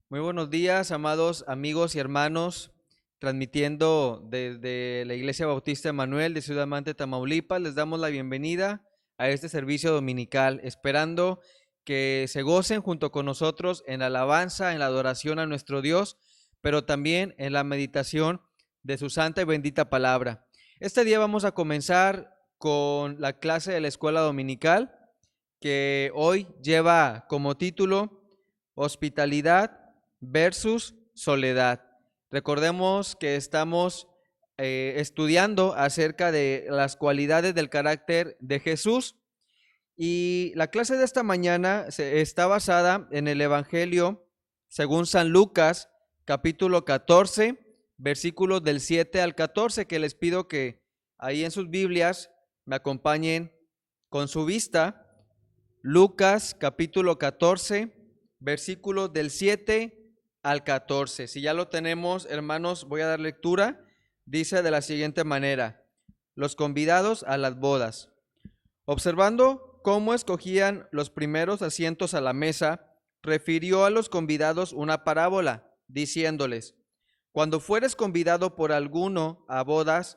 Muy buenos días, amados amigos y hermanos, transmitiendo desde la Iglesia Bautista Emanuel de Ciudad Mante, Tamaulipas. Les damos la bienvenida a este servicio dominical, esperando que se gocen junto con nosotros en la alabanza, en la adoración a nuestro Dios, pero también en la meditación de su santa y bendita palabra. Este día vamos a comenzar con la clase de la escuela dominical, que hoy lleva como título Hospitalidad versus soledad. Recordemos que estamos estudiando acerca de las cualidades del carácter de Jesús, y la clase de esta mañana está basada en el Evangelio según San Lucas, capítulo 14, versículos del 7 al 14, que les pido que ahí en sus Biblias me acompañen con su vista. Lucas capítulo 14, versículos del 7 al 14. Si ya lo tenemos, hermanos, voy a dar lectura. Dice de la siguiente manera: los convidados a las bodas. Observando cómo escogían los primeros asientos a la mesa, refirió a los convidados una parábola, diciéndoles: cuando fueres convidado por alguno a bodas,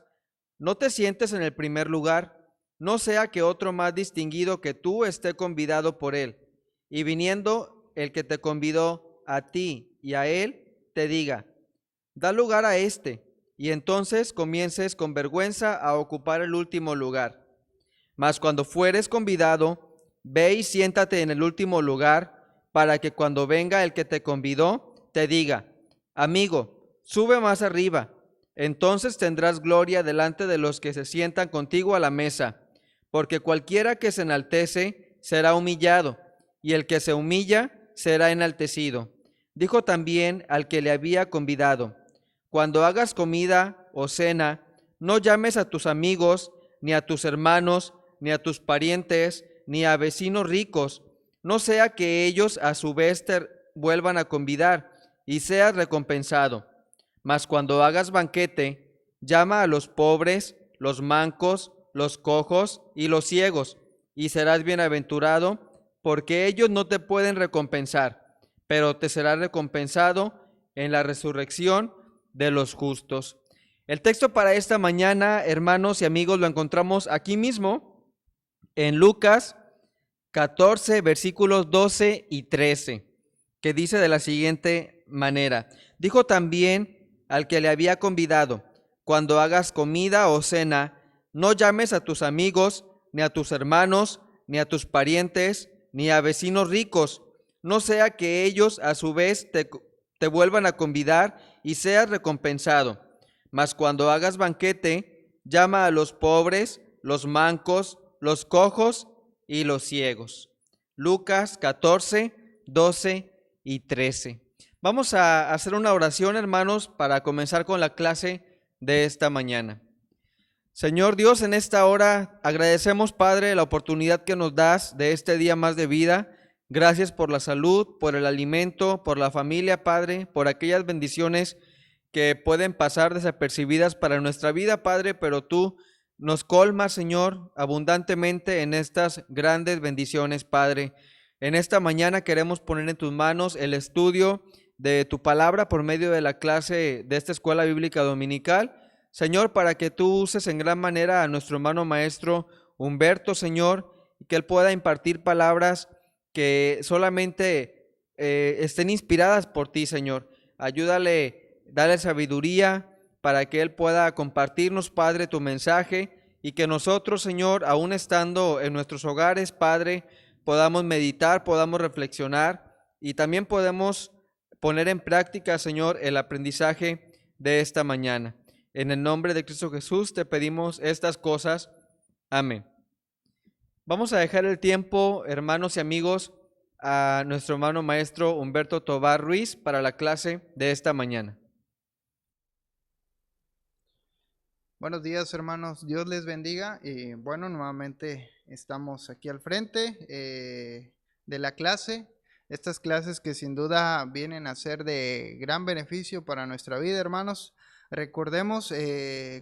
no te sientes en el primer lugar, no sea que otro más distinguido que tú esté convidado por él, y viniendo el que te convidó a ti y a él, te diga: da lugar a este, y entonces comiences con vergüenza a ocupar el último lugar. Mas cuando fueres convidado, ve y siéntate en el último lugar, para que cuando venga el que te convidó, te diga: amigo, sube más arriba. Entonces tendrás gloria delante de los que se sientan contigo a la mesa, porque cualquiera que se enaltece será humillado, y el que se humilla será enaltecido. Dijo también al que le había convidado: cuando hagas comida o cena, no llames a tus amigos, ni a tus hermanos, ni a tus parientes, ni a vecinos ricos, no sea que ellos a su vez te vuelvan a convidar y seas recompensado. Mas cuando hagas banquete, llama a los pobres, los mancos, los cojos y los ciegos, y serás bienaventurado, porque ellos no te pueden recompensar, pero te será recompensado en la resurrección de los justos. El texto para esta mañana, hermanos y amigos, lo encontramos aquí mismo en Lucas 14, versículos 12 y 13, que dice de la siguiente manera: dijo también al que le había convidado: cuando hagas comida o cena, no llames a tus amigos, ni a tus hermanos, ni a tus parientes, ni a vecinos ricos, no sea que ellos a su vez te vuelvan a convidar y seas recompensado. Mas cuando hagas banquete, llama a los pobres, los mancos, los cojos y los ciegos. Lucas 14, 12 y 13. Vamos a hacer una oración, hermanos, para comenzar con la clase de esta mañana. Señor Dios, en esta hora agradecemos, Padre, la oportunidad que nos das de este día más de vida. Gracias por la salud, por el alimento, por la familia, Padre, por aquellas bendiciones que pueden pasar desapercibidas para nuestra vida, Padre, pero tú nos colmas, Señor, abundantemente en estas grandes bendiciones, Padre. En esta mañana queremos poner en tus manos el estudio de tu palabra por medio de la clase de esta escuela bíblica dominical, Señor, para que tú uses en gran manera a nuestro hermano maestro Humberto, Señor, y que él pueda impartir palabras que solamente estén inspiradas por ti, Señor. Ayúdale, dale sabiduría para que él pueda compartirnos, Padre, tu mensaje, y que nosotros, Señor, aún estando en nuestros hogares, Padre, podamos meditar, podamos reflexionar y también podemos poner en práctica, Señor, el aprendizaje de esta mañana. En el nombre de Cristo Jesús te pedimos estas cosas. Amén. Vamos a dejar el tiempo, hermanos y amigos, a nuestro hermano maestro Humberto Tobar Ruiz para la clase de esta mañana. Buenos días, hermanos, Dios les bendiga. Y bueno, nuevamente estamos aquí al frente de la clase. Estas clases que sin duda vienen a ser de gran beneficio para nuestra vida, hermanos. Recordemos,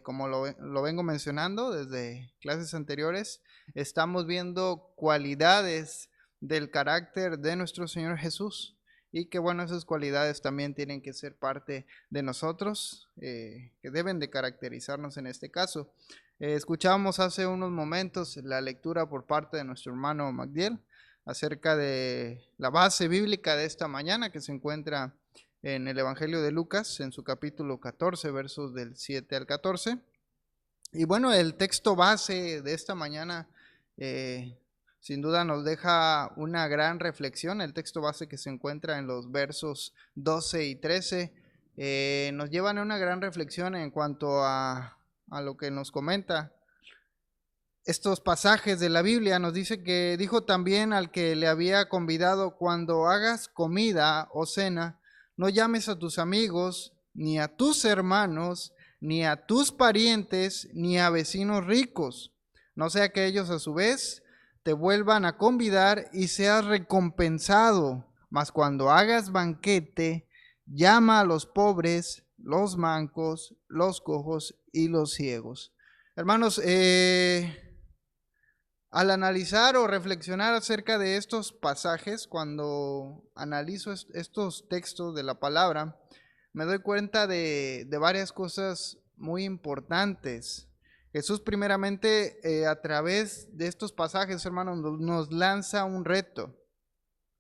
como lo vengo mencionando desde clases anteriores, estamos viendo cualidades del carácter de nuestro Señor Jesús. y que bueno, esas cualidades también tienen que ser parte de nosotros, que deben de caracterizarnos en este caso. Escuchábamos hace unos momentos la lectura por parte de nuestro hermano Magdiel acerca de la base bíblica de esta mañana, que se encuentra en el Evangelio de Lucas, en su capítulo 14, versos del 7 al 14. Y bueno, el texto base de esta mañana sin duda nos deja una gran reflexión. El texto base que se encuentra en los versos 12 y 13 nos llevan a una gran reflexión en cuanto a lo que nos comenta estos pasajes de la Biblia. Nos dice que dijo también al que le había convidado: cuando hagas comida o cena, no llames a tus amigos, ni a tus hermanos, ni a tus parientes, ni a vecinos ricos, no sea que ellos a su vez te vuelvan a convidar y seas recompensado. Mas cuando hagas banquete, llama a los pobres, los mancos, los cojos y los ciegos. Hermanos, al analizar o reflexionar acerca de estos pasajes, cuando analizo estos textos de la palabra, me doy cuenta de varias cosas muy importantes. Jesús primeramente a través de estos pasajes, hermanos, nos lanza un reto,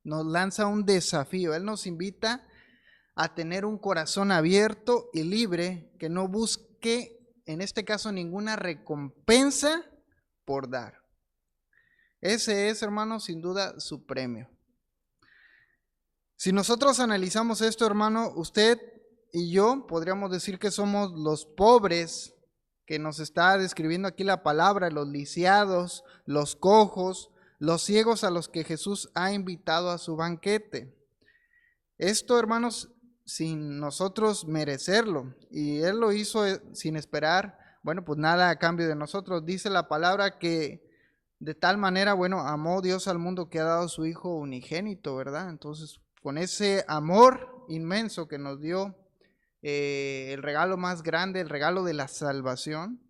nos lanza un desafío. Él nos invita a tener un corazón abierto y libre, que no busque, en este caso, ninguna recompensa por dar. Ese es, hermano, sin duda su premio. Si nosotros analizamos esto, hermano, usted y yo podríamos decir que somos los pobres que nos está describiendo aquí la palabra, los lisiados, los cojos, los ciegos a los que Jesús ha invitado a su banquete. Esto, hermanos, sin nosotros merecerlo, y Él lo hizo sin esperar, bueno, pues nada a cambio de nosotros. Dice la palabra que de tal manera, bueno, amó Dios al mundo que ha dado a su Hijo unigénito, ¿verdad? Entonces, con ese amor inmenso que nos dio, el regalo más grande, el regalo de la salvación,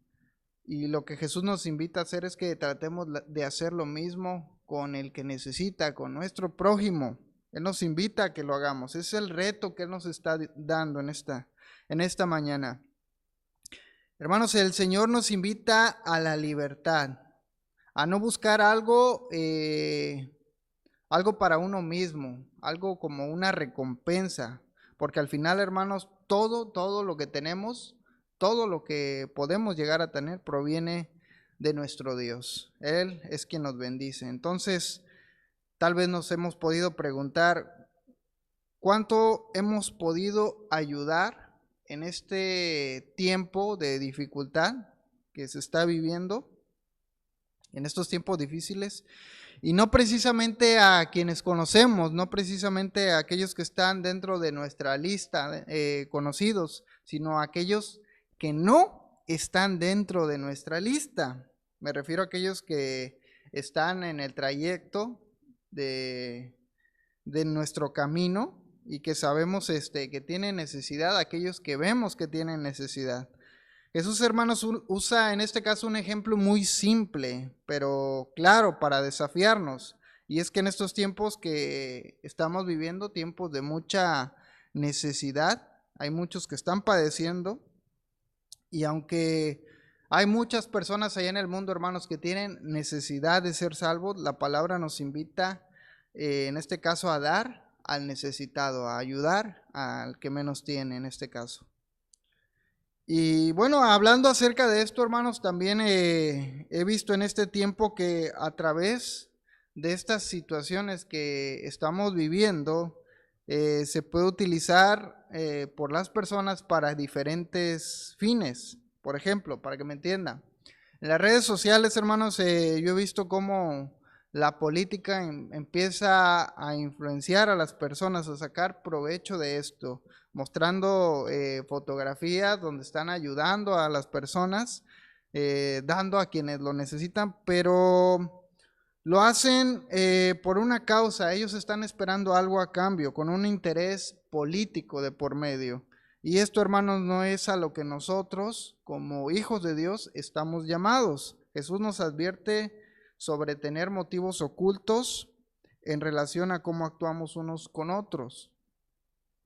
y lo que Jesús nos invita a hacer es que tratemos de hacer lo mismo con el que necesita, con nuestro prójimo. Él nos invita a que lo hagamos. Ese es el reto que Él nos está dando en esta mañana. Hermanos, el Señor nos invita a la libertad, a no buscar algo para uno mismo, algo como una recompensa, porque al final, hermanos, todo lo que tenemos, todo lo que podemos llegar a tener proviene de nuestro Dios. Él es quien nos bendice. Entonces, tal vez nos hemos podido preguntar, ¿cuánto hemos podido ayudar en este tiempo de dificultad que se está viviendo, en estos tiempos difíciles? Y no precisamente a quienes conocemos, no precisamente a aquellos que están dentro de nuestra lista conocidos, sino a aquellos que no están dentro de nuestra lista. Me refiero a aquellos que están en el trayecto de nuestro camino y que sabemos que tienen necesidad, aquellos que vemos que tienen necesidad. Jesús, hermanos, usa en este caso un ejemplo muy simple, pero claro, para desafiarnos. Y es que en estos tiempos que estamos viviendo, tiempos de mucha necesidad, hay muchos que están padeciendo. Y aunque hay muchas personas allá en el mundo, hermanos, que tienen necesidad de ser salvos, la palabra nos invita, en este caso, a dar al necesitado, a ayudar al que menos tiene en este caso. Y bueno, hablando acerca de esto, hermanos, también he visto en este tiempo que a través de estas situaciones que estamos viviendo, se puede utilizar por las personas para diferentes fines. Por ejemplo, para que me entiendan, en las redes sociales, hermanos, yo he visto cómo la política empieza a influenciar a las personas, a sacar provecho de esto, mostrando fotografías donde están ayudando a las personas, dando a quienes lo necesitan, pero lo hacen por una causa. Ellos están esperando algo a cambio, con un interés político de por medio. Y esto, hermanos, no es a lo que nosotros, como hijos de Dios, estamos llamados. Jesús nos advierte sobre tener motivos ocultos en relación a cómo actuamos unos con otros.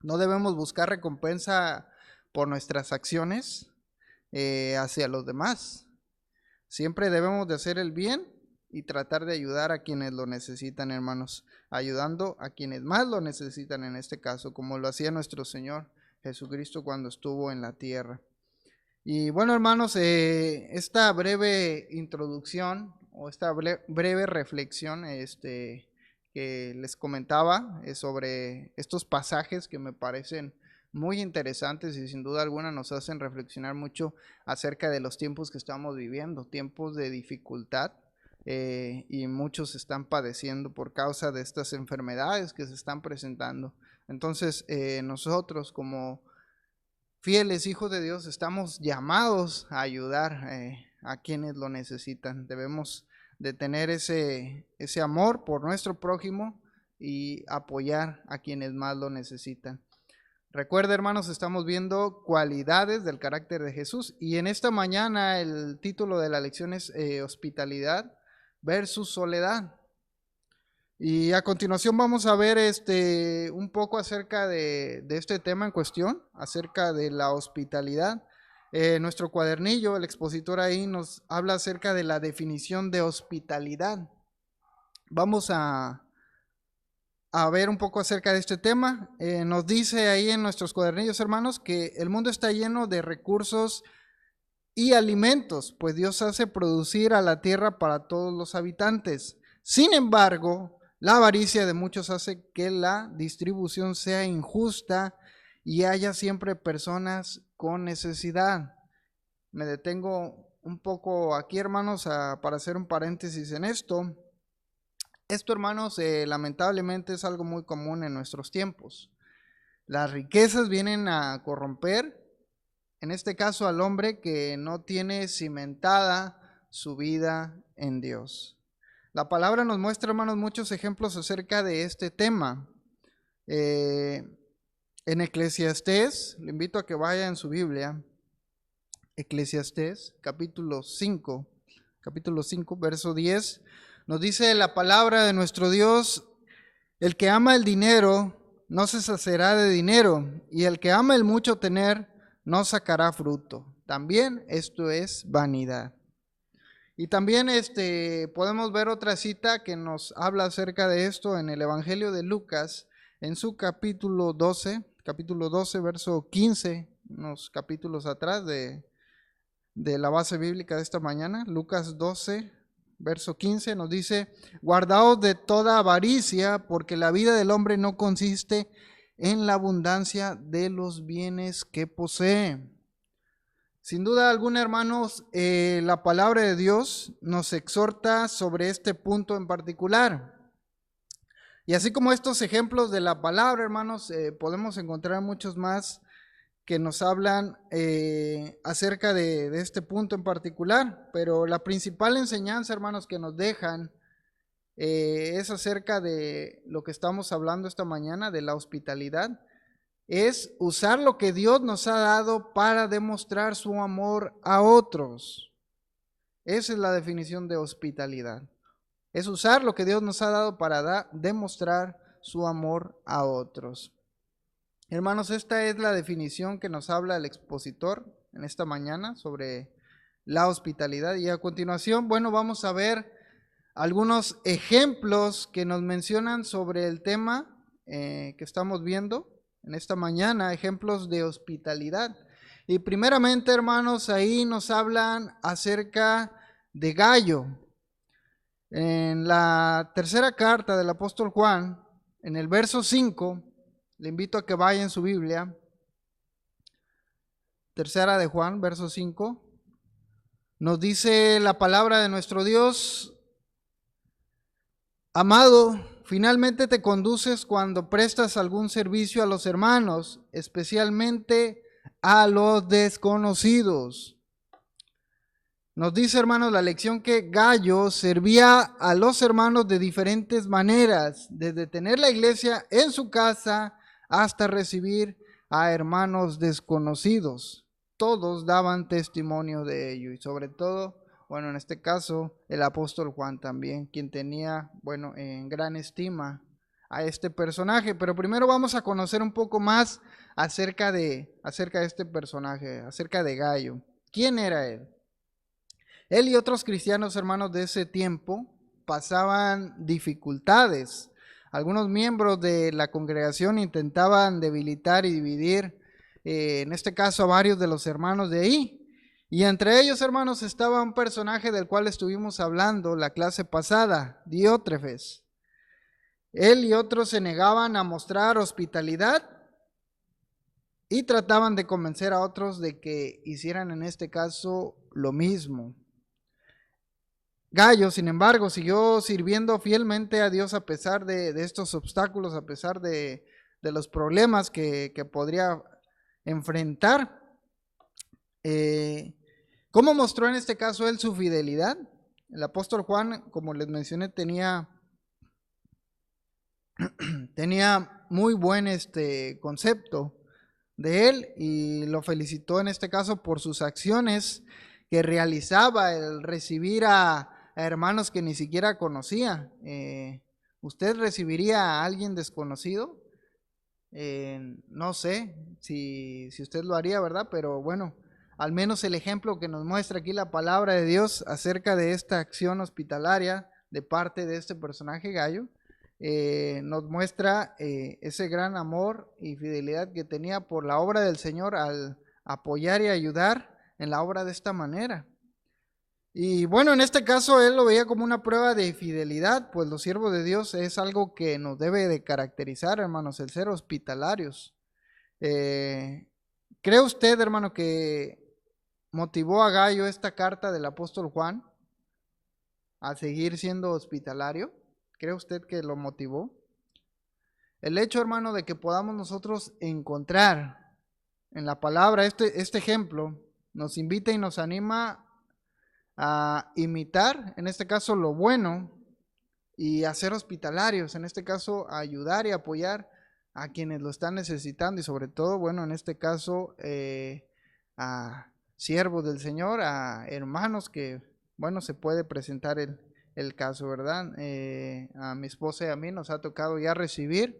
No debemos buscar recompensa por nuestras acciones hacia los demás. Siempre debemos de hacer el bien y tratar de ayudar a quienes lo necesitan, hermanos, ayudando a quienes más lo necesitan en este caso, como lo hacía nuestro Señor Jesucristo cuando estuvo en la tierra. Y bueno, hermanos, esta breve introducción o esta breve reflexión que les comentaba sobre estos pasajes que me parecen muy interesantes y sin duda alguna nos hacen reflexionar mucho acerca de los tiempos que estamos viviendo, tiempos de dificultad, y muchos están padeciendo por causa de estas enfermedades que se están presentando. Entonces, nosotros como fieles hijos de Dios estamos llamados a ayudar a quienes lo necesitan. Debemos de tener ese amor por nuestro prójimo y apoyar a quienes más lo necesitan. Recuerda, hermanos, estamos viendo cualidades del carácter de Jesús y en esta mañana el título de la lección es hospitalidad versus soledad. Y a continuación vamos a ver un poco acerca de este tema en cuestión, acerca de la hospitalidad. Nuestro cuadernillo, el expositor ahí nos habla acerca de la definición de hospitalidad. Vamos a ver un poco acerca de este tema. Nos dice ahí en nuestros cuadernillos, hermanos, que el mundo está lleno de recursos y alimentos, pues Dios hace producir a la tierra para todos los habitantes. Sin embargo, la avaricia de muchos hace que la distribución sea injusta y haya siempre personas con necesidad. Me detengo un poco aquí, hermanos, para hacer un paréntesis en esto. Esto, hermanos, lamentablemente es algo muy común en nuestros tiempos. Las riquezas vienen a corromper, en este caso al hombre que no tiene cimentada su vida en Dios. La palabra nos muestra, hermanos, muchos ejemplos acerca de este tema. En Eclesiastés, le invito a que vaya en su Biblia, Eclesiastés, capítulo 5, verso 10, nos dice la palabra de nuestro Dios: el que ama el dinero no se saciará de dinero, y el que ama el mucho tener no sacará fruto. También esto es vanidad. Y también podemos ver otra cita que nos habla acerca de esto en el Evangelio de Lucas, en su capítulo 12, verso 15, unos capítulos atrás de la base bíblica de esta mañana. Lucas 12, verso 15 nos dice: guardaos de toda avaricia, porque la vida del hombre no consiste en la abundancia de los bienes que posee. Sin duda alguna, hermanos, la palabra de Dios nos exhorta sobre este punto en particular. Y así como estos ejemplos de la palabra, hermanos, podemos encontrar muchos más que nos hablan acerca de este punto en particular. Pero la principal enseñanza, hermanos, que nos dejan es acerca de lo que estamos hablando esta mañana, de la hospitalidad. Es usar lo que Dios nos ha dado para demostrar su amor a otros. Esa es la definición de hospitalidad. Es usar lo que Dios nos ha dado para demostrar su amor a otros. Hermanos, esta es la definición que nos habla el expositor en esta mañana sobre la hospitalidad. Y a continuación, bueno, vamos a ver algunos ejemplos que nos mencionan sobre el tema que estamos viendo en esta mañana, ejemplos de hospitalidad. Y primeramente, hermanos, ahí nos hablan acerca de Gayo. En la tercera carta del apóstol Juan, en el verso 5, le invito a que vaya en su Biblia, tercera de Juan, verso 5, nos dice la palabra de nuestro Dios: amado, finalmente te conduces cuando prestas algún servicio a los hermanos, especialmente a los desconocidos. Nos dice, hermanos, la lección que Gayo servía a los hermanos de diferentes maneras, desde tener la iglesia en su casa hasta recibir a hermanos desconocidos. Todos daban testimonio de ello y sobre todo, bueno, en este caso, el apóstol Juan también, quien tenía, bueno, en gran estima a este personaje. Pero primero vamos a conocer un poco más acerca de este personaje, acerca de Gayo. ¿Quién era él? Él y otros cristianos hermanos de ese tiempo pasaban dificultades. Algunos miembros de la congregación intentaban debilitar y dividir, en este caso, a varios de los hermanos de ahí. Y entre ellos, hermanos, estaba un personaje del cual estuvimos hablando la clase pasada, Diótrefes. Él y otros se negaban a mostrar hospitalidad y trataban de convencer a otros de que hicieran en este caso lo mismo. Gayo, sin embargo, siguió sirviendo fielmente a Dios a pesar de estos obstáculos, a pesar de los problemas que podría enfrentar. ¿Cómo mostró en este caso él su fidelidad? El apóstol Juan, como les mencioné, tenía muy buen concepto de él y lo felicitó en este caso por sus acciones que realizaba, el recibir a hermanos que ni siquiera conocía. ¿Usted recibiría a alguien desconocido? No sé si usted lo haría, ¿verdad? Pero bueno, al menos el ejemplo que nos muestra aquí la palabra de Dios acerca de esta acción hospitalaria de parte de este personaje Gayo, nos muestra ese gran amor y fidelidad que tenía por la obra del Señor al apoyar y ayudar en la obra de esta manera. Y bueno, en este caso él lo veía como una prueba de fidelidad, pues los siervos de Dios es algo que nos debe de caracterizar, hermanos, el ser hospitalarios. ¿Cree usted, hermano, que motivó a Gayo esta carta del apóstol Juan a seguir siendo hospitalario? ¿Cree usted que lo motivó? El hecho, hermano, de que podamos nosotros encontrar en la palabra este ejemplo, nos invita y nos anima a imitar, en este caso, lo bueno y a ser hospitalarios, en este caso, a ayudar y apoyar a quienes lo están necesitando y sobre todo, bueno, en este caso, a siervos del Señor, a hermanos que, bueno, se puede presentar el caso, ¿verdad? A mi esposa y a mí nos ha tocado ya recibir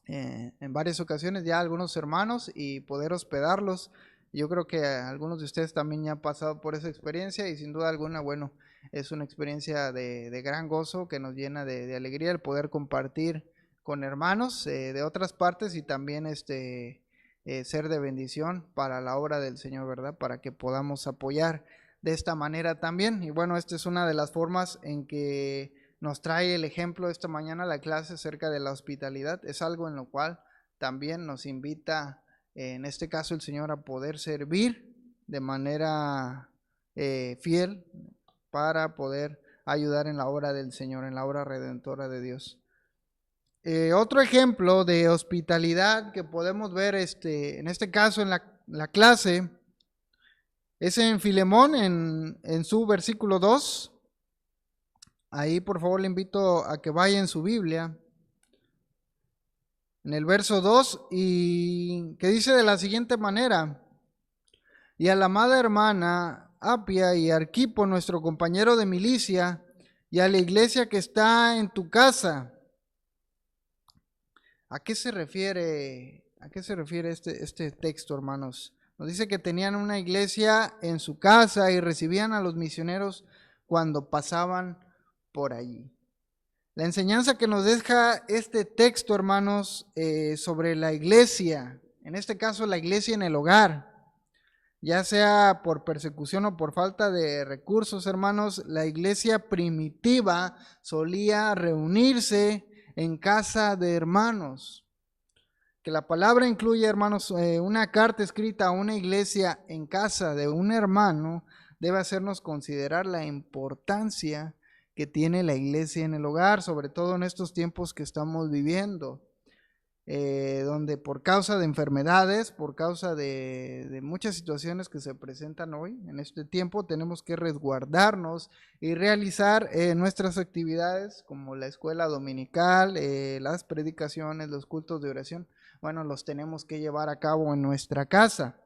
en varias ocasiones ya algunos hermanos y poder hospedarlos. Yo creo que algunos de ustedes también ya han pasado por esa experiencia y sin duda alguna, bueno, es una experiencia de gran gozo que nos llena de alegría el poder compartir con hermanos de otras partes y también ser de bendición para la obra del Señor, ¿verdad? Para que podamos apoyar de esta manera también. Y bueno, esta es una de las formas en que nos trae el ejemplo esta mañana la clase acerca de la hospitalidad. Es algo en lo cual también nos invita, en este caso el Señor, a poder servir de manera fiel para poder ayudar en la obra del Señor, en la obra redentora de Dios. Otro ejemplo de hospitalidad que podemos ver en este caso en la clase es en Filemón, en su versículo 2. Ahí por favor le invito a que vaya en su Biblia, en el verso 2, y que dice de la siguiente manera: y a la amada hermana Apia y Arquipo, nuestro compañero de milicia, y a la iglesia que está en tu casa. ¿A qué se refiere este texto, hermanos? Nos dice que tenían una iglesia en su casa y recibían a los misioneros cuando pasaban por allí. La enseñanza que nos deja este texto, hermanos, sobre la iglesia, en este caso la iglesia en el hogar, ya sea por persecución o por falta de recursos, hermanos, la iglesia primitiva solía reunirse en casa de hermanos. Que la palabra incluye, hermanos, una carta escrita a una iglesia en casa de un hermano debe hacernos considerar la importancia que tiene la iglesia en el hogar, sobre todo en estos tiempos que estamos viviendo, donde por causa de enfermedades, por causa de muchas situaciones que se presentan hoy, en este tiempo, tenemos que resguardarnos y realizar nuestras actividades como la escuela dominical, las predicaciones, los cultos de oración. Bueno, los tenemos que llevar a cabo en nuestra casa.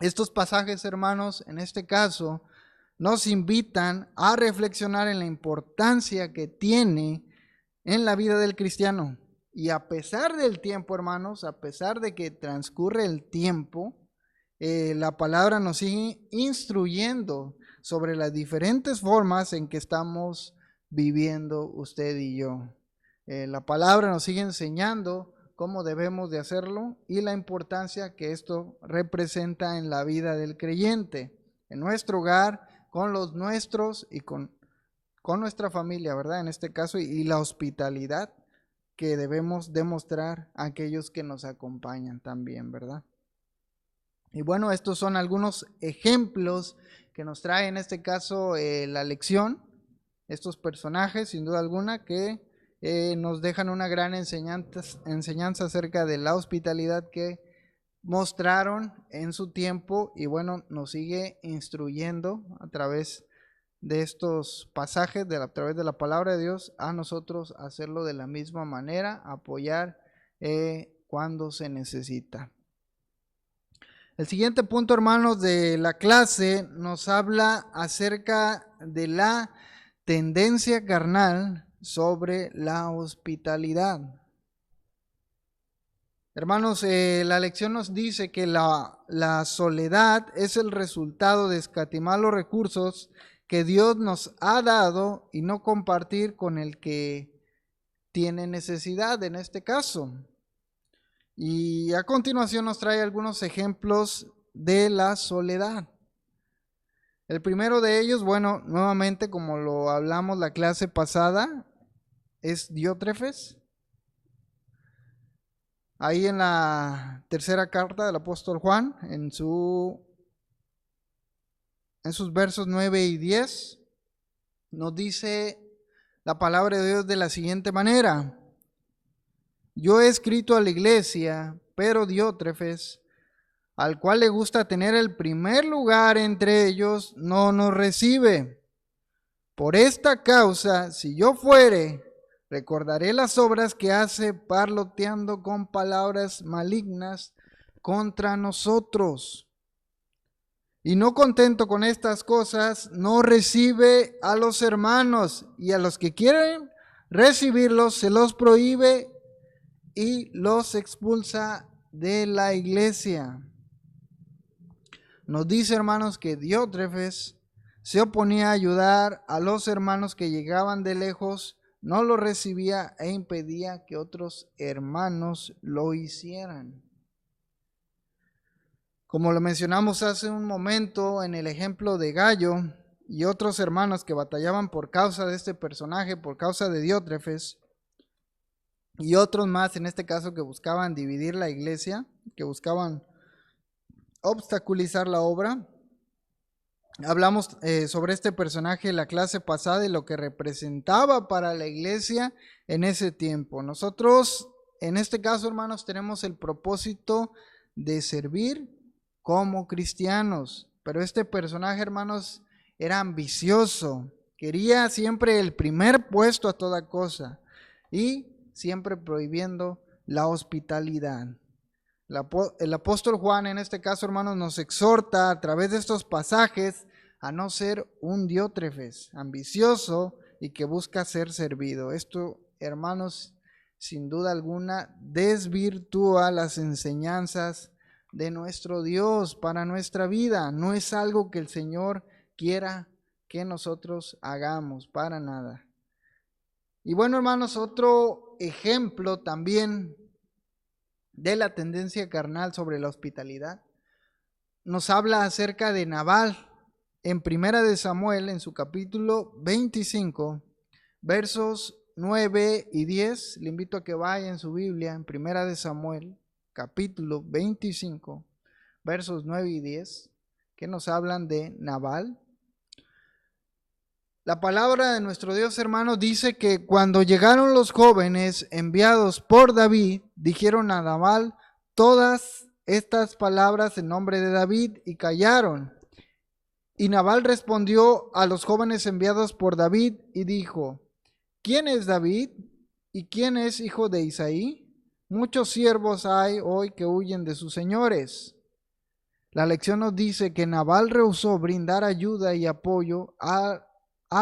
Estos pasajes, hermanos, en este caso, nos invitan a reflexionar en la importancia que tiene en la vida del cristiano. Y a pesar del tiempo, hermanos, a pesar de que transcurre el tiempo, la palabra nos sigue instruyendo sobre las diferentes formas en que estamos viviendo usted y yo. La palabra nos sigue enseñando cómo debemos de hacerlo y la importancia que esto representa en la vida del creyente, en nuestro hogar, con los nuestros y con nuestra familia, ¿verdad? En este caso, y la hospitalidad que debemos demostrar a aquellos que nos acompañan también, ¿verdad? Y bueno, estos son algunos ejemplos que nos trae en este caso la lección, estos personajes, sin duda alguna, que nos dejan una gran enseñanza acerca de la hospitalidad que mostraron en su tiempo y bueno, nos sigue instruyendo a través de estos pasajes, a través de la palabra de Dios, a nosotros hacerlo de la misma manera, apoyar cuando se necesita. El siguiente punto, hermanos, de la clase nos habla acerca de la tendencia carnal sobre la hospitalidad. Hermanos, la lección nos dice que la soledad es el resultado de escatimar los recursos que Dios nos ha dado y no compartir con el que tiene necesidad en este caso. Y a continuación nos trae algunos ejemplos de la soledad. El primero de ellos, bueno, nuevamente como lo hablamos la clase pasada, es Diótrefes. Ahí en la tercera carta del apóstol Juan, en sus versos 9 y 10, nos dice la palabra de Dios de la siguiente manera: yo he escrito a la iglesia, pero Diótrefes, al cual le gusta tener el primer lugar entre ellos, no nos recibe. Por esta causa, si yo fuere, recordaré las obras que hace parloteando con palabras malignas contra nosotros. Y no contento con estas cosas, no recibe a los hermanos, y a los que quieren recibirlos se los prohíbe y los expulsa de la iglesia. Nos dice, hermanos, que Diótrefes se oponía a ayudar a los hermanos que llegaban de lejos, no lo recibía e impedía que otros hermanos lo hicieran. Como lo mencionamos hace un momento en el ejemplo de Gallo y otros hermanos que batallaban por causa de este personaje, por causa de Diótrefes, y otros más en este caso que buscaban dividir la iglesia, que buscaban obstaculizar la obra. Hablamos sobre este personaje la clase pasada y lo que representaba para la iglesia en ese tiempo. Nosotros, en este caso, hermanos, tenemos el propósito de servir como cristianos, pero este personaje, hermanos, era ambicioso, quería siempre el primer puesto a toda cosa y siempre prohibiendo la hospitalidad. El apóstol Juan, en este caso, hermanos, nos exhorta a través de estos pasajes a no ser un Diótrefes ambicioso y que busca ser servido. Esto, hermanos, sin duda alguna, desvirtúa las enseñanzas de nuestro Dios para nuestra vida. No es algo que el Señor quiera que nosotros hagamos, para nada. Y bueno, hermanos, otro ejemplo también de la tendencia carnal sobre la hospitalidad nos habla acerca de Nabal en Primera de Samuel, en su capítulo 25, versos 9 y 10. Le invito a que vaya en su Biblia en Primera de Samuel, capítulo 25, versos 9 y 10, que nos hablan de Nabal. La palabra de nuestro Dios, hermanos, dice que cuando llegaron los jóvenes enviados por David, dijeron a Nabal todas estas palabras en nombre de David y callaron. Y Nabal respondió a los jóvenes enviados por David y dijo: ¿quién es David y quién es hijo de Isaí? Muchos siervos hay hoy que huyen de sus señores. La lección nos dice que Nabal rehusó brindar ayuda y apoyo a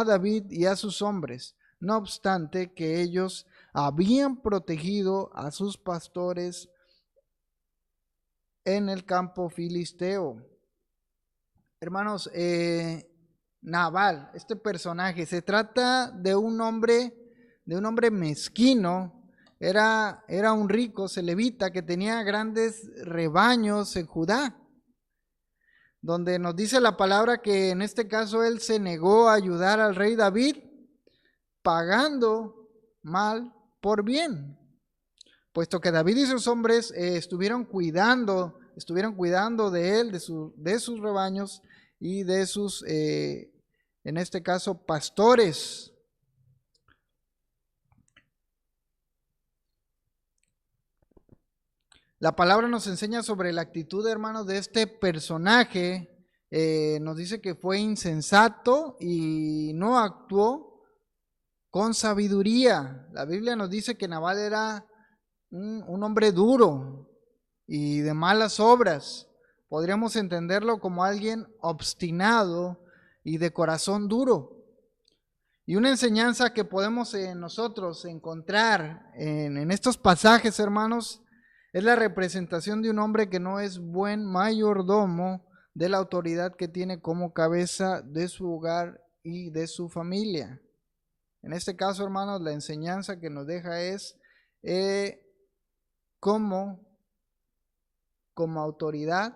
David y a sus hombres, no obstante que ellos habían protegido a sus pastores en el campo filisteo. Hermanos, Nabal, este personaje, se trata de un hombre mezquino. Era un rico celebita que tenía grandes rebaños en Judá, donde nos dice la palabra que en este caso él se negó a ayudar al rey David, pagando mal por bien, puesto que David y sus hombres estuvieron cuidando de él, de sus rebaños y de sus, en este caso, pastores. La palabra nos enseña sobre la actitud, hermanos, de este personaje. Nos dice que fue insensato y no actuó con sabiduría. La Biblia nos dice que Nabal era un hombre duro y de malas obras. Podríamos entenderlo como alguien obstinado y de corazón duro. Y una enseñanza que podemos nosotros encontrar en estos pasajes, hermanos, es la representación de un hombre que no es buen mayordomo de la autoridad que tiene como cabeza de su hogar y de su familia. En este caso, hermanos, la enseñanza que nos deja es como autoridad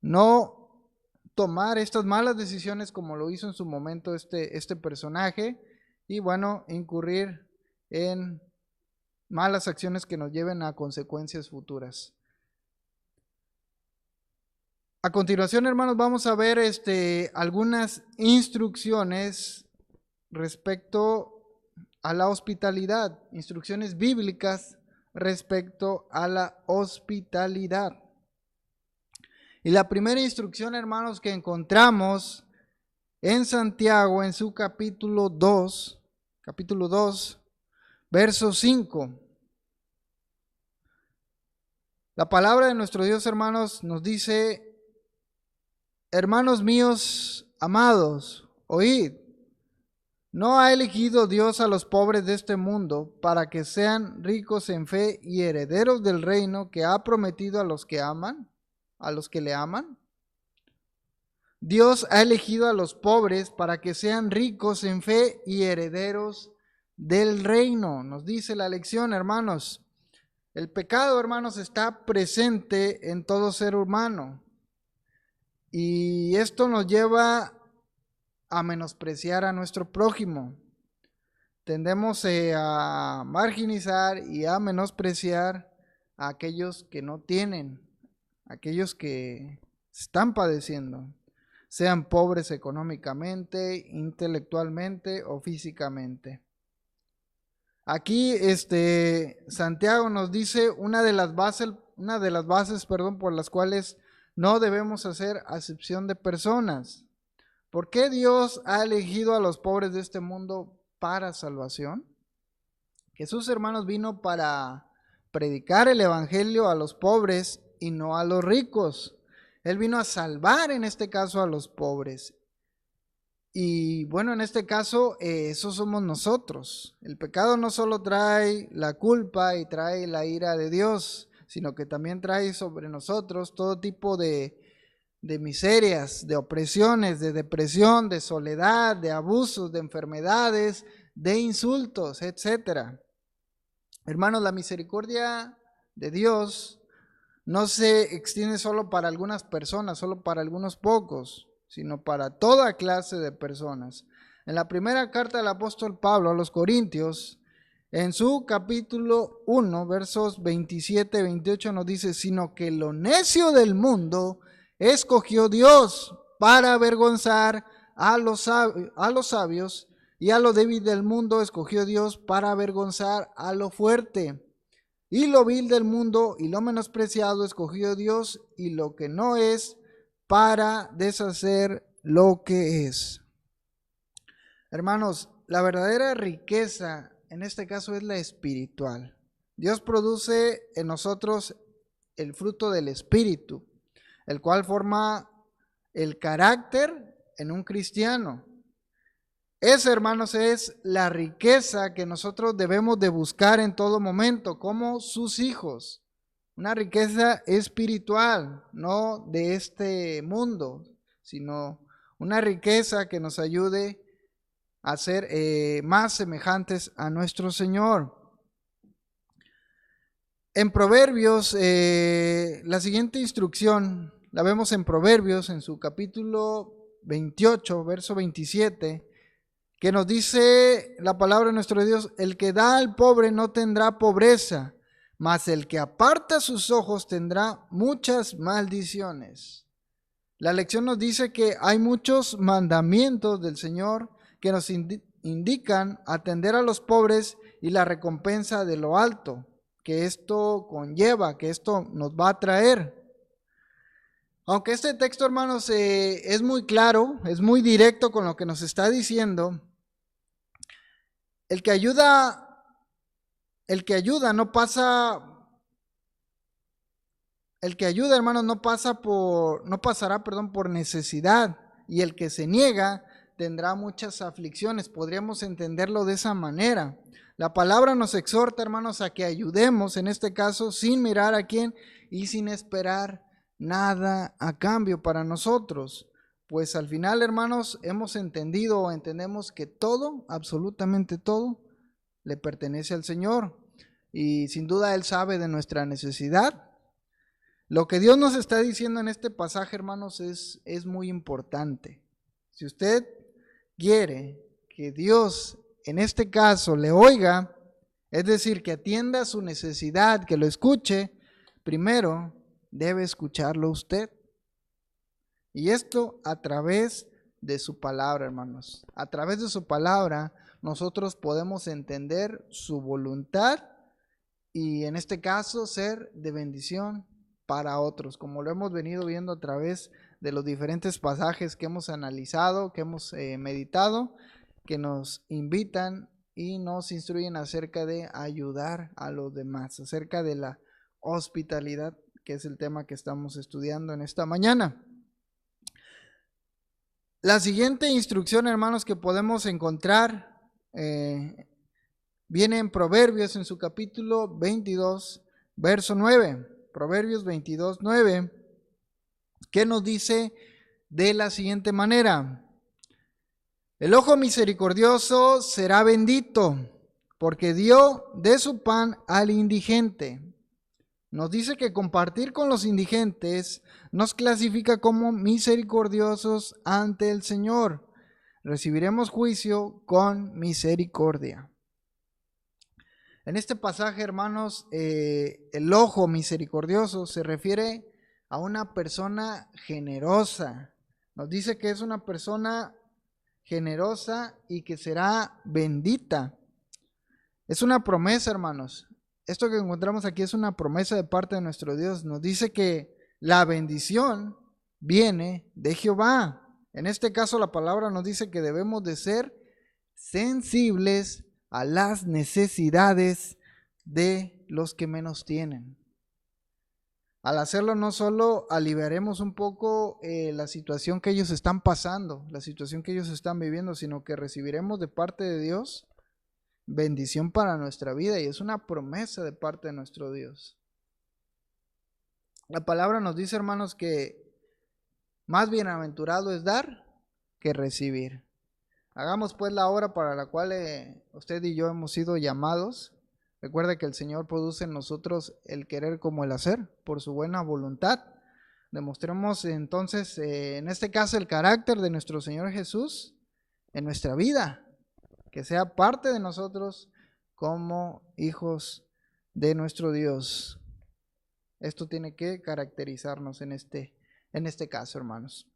no tomar estas malas decisiones como lo hizo en su momento este personaje, y bueno, incurrir en malas acciones que nos lleven a consecuencias futuras. A continuación, hermanos, vamos a ver algunas instrucciones respecto a la hospitalidad, instrucciones bíblicas respecto a la hospitalidad. Y la primera instrucción, hermanos, que encontramos en Santiago, en su capítulo 2, verso 5. La palabra de nuestro Dios, hermanos, nos dice: hermanos míos amados, oíd, ¿no ha elegido Dios a los pobres de este mundo para que sean ricos en fe y herederos del reino que ha prometido a los que le aman? Dios ha elegido a los pobres para que sean ricos en fe y herederos del reino. Nos dice la lección, hermanos. El pecado, hermanos, está presente en todo ser humano. Y esto nos lleva a menospreciar a nuestro prójimo. Tendemos a marginalizar y a menospreciar a aquellos que no tienen, aquellos que están padeciendo, sean pobres económicamente, intelectualmente o físicamente. Aquí Santiago nos dice una de las bases, por las cuales no debemos hacer acepción de personas. ¿Por qué Dios ha elegido a los pobres de este mundo para salvación? Jesús, hermanos, vino para predicar el evangelio a los pobres y no a los ricos. Él vino a salvar, en este caso, a los pobres. Y bueno, en este caso, eso somos nosotros. El pecado no solo trae la culpa y trae la ira de Dios, sino que también trae sobre nosotros todo tipo de miserias, de opresiones, de depresión, de soledad, de abusos, de enfermedades, de insultos, etc. Hermanos, la misericordia de Dios no se extiende solo para algunas personas, solo para algunos pocos, sino para toda clase de personas. En la primera carta del apóstol Pablo a los Corintios, en su capítulo 1, versos 27 y 28 nos dice: sino que lo necio del mundo escogió Dios para avergonzar a los sabios, y a lo débil del mundo escogió Dios para avergonzar a lo fuerte. Y lo vil del mundo y lo menospreciado escogió Dios, y lo que no es, para deshacer lo que es. Hermanos, la verdadera riqueza en este caso es la espiritual. Dios produce en nosotros el fruto del Espíritu, el cual forma el carácter en un cristiano. Esa, hermanos, es la riqueza que nosotros debemos de buscar en todo momento, como sus hijos. Una riqueza espiritual, no de este mundo, sino una riqueza que nos ayude a ser más semejantes a nuestro Señor. En Proverbios, la siguiente instrucción la vemos en Proverbios, en su capítulo 28, verso 27, que nos dice la palabra de nuestro Dios: el que da al pobre no tendrá pobreza, mas el que aparta sus ojos tendrá muchas maldiciones. La lección nos dice que hay muchos mandamientos del Señor que nos indican atender a los pobres y la recompensa de lo alto que esto conlleva, que esto nos va a traer. Aunque este texto, hermanos, es muy claro, es muy directo con lo que nos está diciendo, el que ayuda no pasa, el que ayuda, hermanos, no pasará por necesidad, y el que se niega tendrá muchas aflicciones. Podríamos entenderlo de esa manera. La palabra nos exhorta, hermanos, a que ayudemos, en este caso, sin mirar a quién y sin esperar nada a cambio para nosotros. Pues al final, hermanos, hemos entendido o entendemos que todo, absolutamente todo, le pertenece al Señor. Y sin duda Él sabe de nuestra necesidad. Lo que Dios nos está diciendo en este pasaje, hermanos, es muy importante. Si usted quiere que Dios en este caso le oiga, es decir, que atienda su necesidad, que lo escuche, primero debe escucharlo usted. Y esto a través de su palabra, hermanos. A través de su palabra nosotros podemos entender su voluntad y en este caso ser de bendición para otros, como lo hemos venido viendo a través de los diferentes pasajes que hemos analizado, que hemos meditado, que nos invitan y nos instruyen acerca de ayudar a los demás, acerca de la hospitalidad, que es el tema que estamos estudiando en esta mañana. La siguiente instrucción, hermanos, que podemos encontrar viene en Proverbios, en su capítulo 22, verso 9. Proverbios 22, 9, que nos dice de la siguiente manera: el ojo misericordioso será bendito, porque dio de su pan al indigente. Nos dice que compartir con los indigentes nos clasifica como misericordiosos ante el Señor. Recibiremos juicio con misericordia. En este pasaje, hermanos, el ojo misericordioso se refiere a una persona generosa. Nos dice que es una persona generosa y que será bendita. Es una promesa, hermanos. Esto que encontramos aquí es una promesa de parte de nuestro Dios. Nos dice que la bendición viene de Jehová. En este caso la palabra nos dice que debemos de ser sensibles a las necesidades de los que menos tienen. Al hacerlo no solo aliviaremos un poco la situación que ellos están pasando, la situación que ellos están viviendo, sino que recibiremos de parte de Dios bendición para nuestra vida, y es una promesa de parte de nuestro Dios. La palabra nos dice, hermanos, que más bienaventurado es dar que recibir. Hagamos pues la obra para la cual usted y yo hemos sido llamados. Recuerde que el Señor produce en nosotros el querer como el hacer, por su buena voluntad. Demostremos entonces, en este caso, el carácter de nuestro Señor Jesús en nuestra vida, que sea parte de nosotros como hijos de nuestro Dios. Esto tiene que caracterizarnos en este caso, hermanos.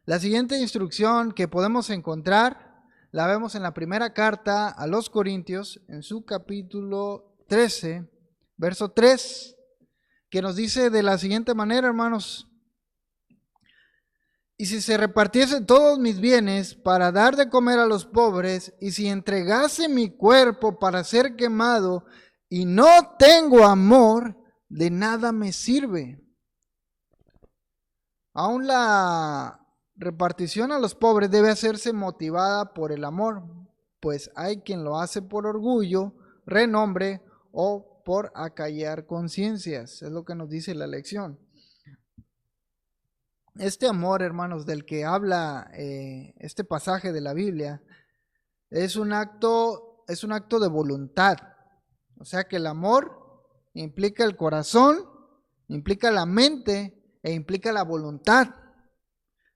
La siguiente instrucción que podemos encontrar la vemos en la primera carta a los Corintios, en su capítulo 13, verso 3, que nos dice de la siguiente manera, hermanos: y si se repartiese todos mis bienes para dar de comer a los pobres, y si entregase mi cuerpo para ser quemado, y no tengo amor, de nada me sirve. Aún la repartición a los pobres debe hacerse motivada por el amor, pues hay quien lo hace por orgullo, renombre o por acallar conciencias. Es lo que nos dice la lección. Este amor, hermanos, del que habla este pasaje de la Biblia, es un acto de voluntad. O sea que el amor implica el corazón, implica la mente e implica la voluntad.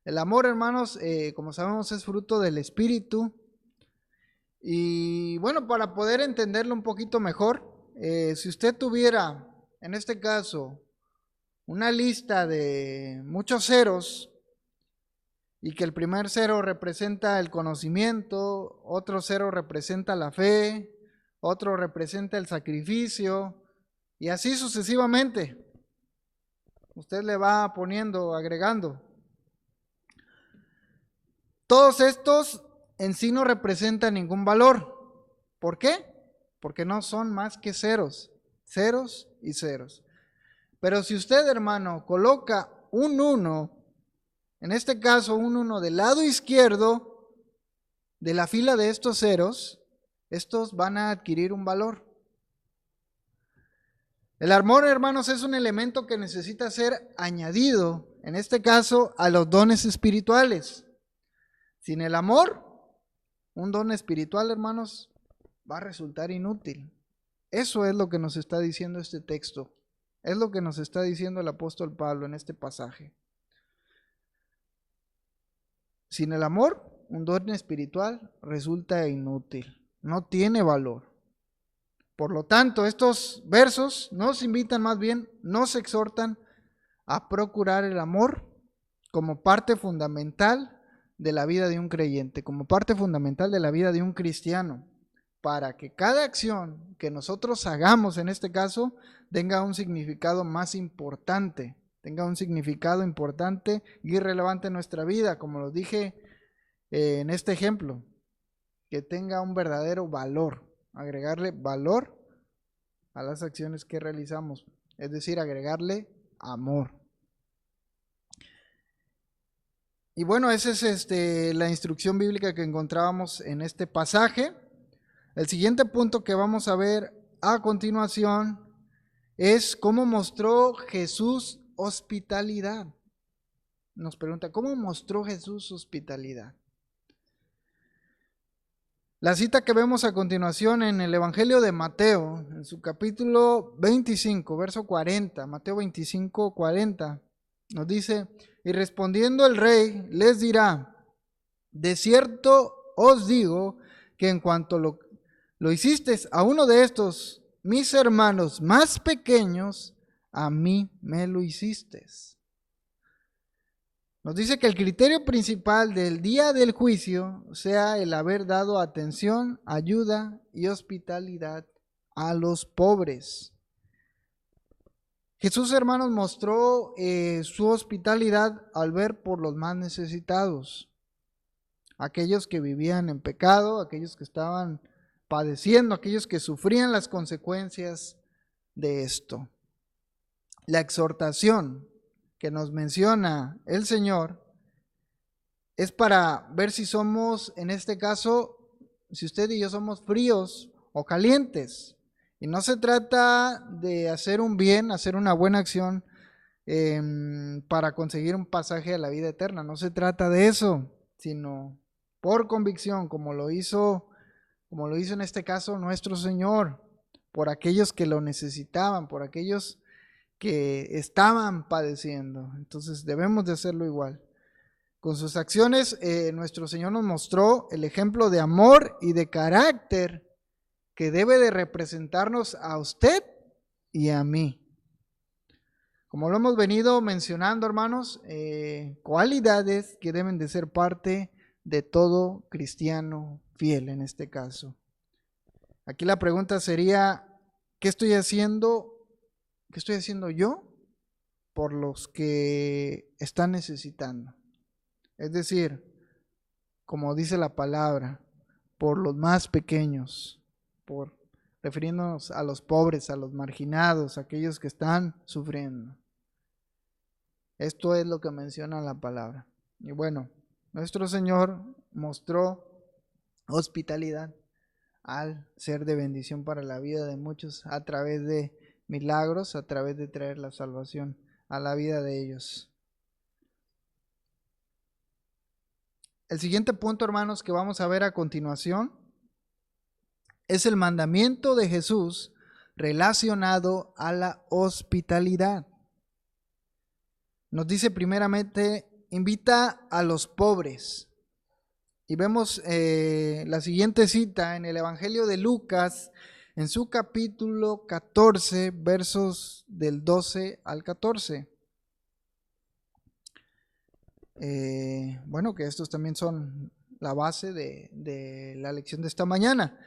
El amor, hermanos, como sabemos, es fruto del Espíritu. Y bueno, para poder entenderlo un poquito mejor, si usted tuviera, en este caso, una lista de muchos ceros, y que el primer cero representa el conocimiento, otro cero representa la fe, otro representa el sacrificio, y así sucesivamente. Usted le va poniendo, agregando. Todos estos en sí no representan ningún valor. ¿Por qué? Porque no son más que ceros, ceros y ceros. Pero si usted, hermano, coloca un 1, en este caso un 1 del lado izquierdo de la fila de estos ceros, estos van a adquirir un valor. El amor, hermanos, es un elemento que necesita ser añadido, en este caso, a los dones espirituales. Sin el amor, un don espiritual, hermanos, va a resultar inútil. Eso es lo que nos está diciendo este texto. Es lo que nos está diciendo el apóstol Pablo en este pasaje. Sin el amor, un don espiritual resulta inútil. No tiene valor. Por lo tanto, estos versos nos invitan, más bien, nos exhortan a procurar el amor como parte fundamental de la vida de un creyente, como parte fundamental de la vida de un cristiano, para que cada acción que nosotros hagamos, en este caso, tenga un significado más importante, tenga un significado importante y relevante en nuestra vida, como lo dije en este ejemplo, que tenga un verdadero valor, agregarle valor a las acciones que realizamos, es decir, agregarle amor. Y bueno, esa es la instrucción bíblica que encontrábamos en este pasaje. El siguiente punto que vamos a ver a continuación es cómo mostró Jesús hospitalidad. Nos pregunta, ¿cómo mostró Jesús hospitalidad? La cita que vemos a continuación en el Evangelio de Mateo, en su capítulo 25, verso 40, Mateo 25, 40, nos dice: y respondiendo el rey les dirá, de cierto os digo que en cuanto lo hicisteis a uno de estos mis hermanos más pequeños, a mí me lo hicisteis. Nos dice que el criterio principal del día del juicio sea el haber dado atención, ayuda y hospitalidad a los pobres. Jesús, hermanos, mostró su hospitalidad al ver por los más necesitados, aquellos que vivían en pecado, aquellos que estaban padeciendo, aquellos que sufrían las consecuencias de esto. La exhortación que nos menciona el Señor es para ver si somos, en este caso, si usted y yo somos fríos o calientes. Y no se trata de hacer un bien, hacer una buena acción para conseguir un pasaje a la vida eterna. No se trata de eso, sino por convicción, como lo hizo en este caso nuestro Señor, por aquellos que lo necesitaban, por aquellos que estaban padeciendo. Entonces debemos de hacerlo igual. Con sus acciones, nuestro Señor nos mostró el ejemplo de amor y de carácter que debe de representarnos a usted y a mí. Como lo hemos venido mencionando, hermanos, cualidades que deben de ser parte de todo cristiano fiel en este caso. Aquí la pregunta sería, ¿qué estoy haciendo yo por los que están necesitando? Es decir, como dice la palabra, por los más pequeños, refiriéndonos a los pobres, a los marginados, a aquellos que están sufriendo. Esto es lo que menciona la palabra. Y bueno, nuestro Señor mostró hospitalidad al ser de bendición para la vida de muchos a través de milagros, a través de traer la salvación a la vida de ellos. El siguiente punto, hermanos, que vamos a ver a continuación es el mandamiento de Jesús relacionado a la hospitalidad. Nos dice primeramente, invita a los pobres. Y vemos la siguiente cita en el Evangelio de Lucas, en su capítulo 14, versos del 12 al 14. Bueno, que estos también son la base de la lección de esta mañana.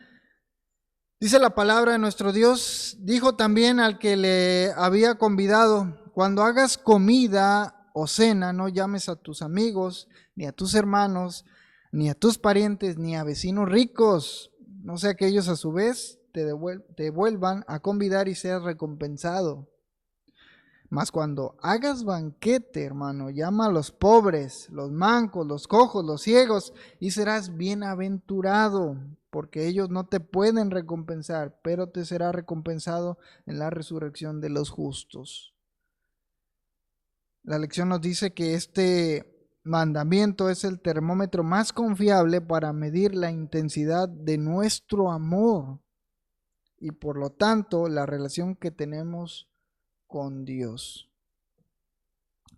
Dice la palabra de nuestro Dios, dijo también al que le había convidado, cuando hagas comida o cena, no llames a tus amigos, ni a tus hermanos, ni a tus parientes, ni a vecinos ricos, no sea que ellos a su vez te vuelvan a convidar y seas recompensado. Mas cuando hagas banquete, hermano, llama a los pobres, los mancos, los cojos, los ciegos, y serás bienaventurado, porque ellos no te pueden recompensar, pero te será recompensado en la resurrección de los justos. La lección nos dice que este mandamiento es el termómetro más confiable para medir la intensidad de nuestro amor y por lo tanto la relación que tenemos con Dios.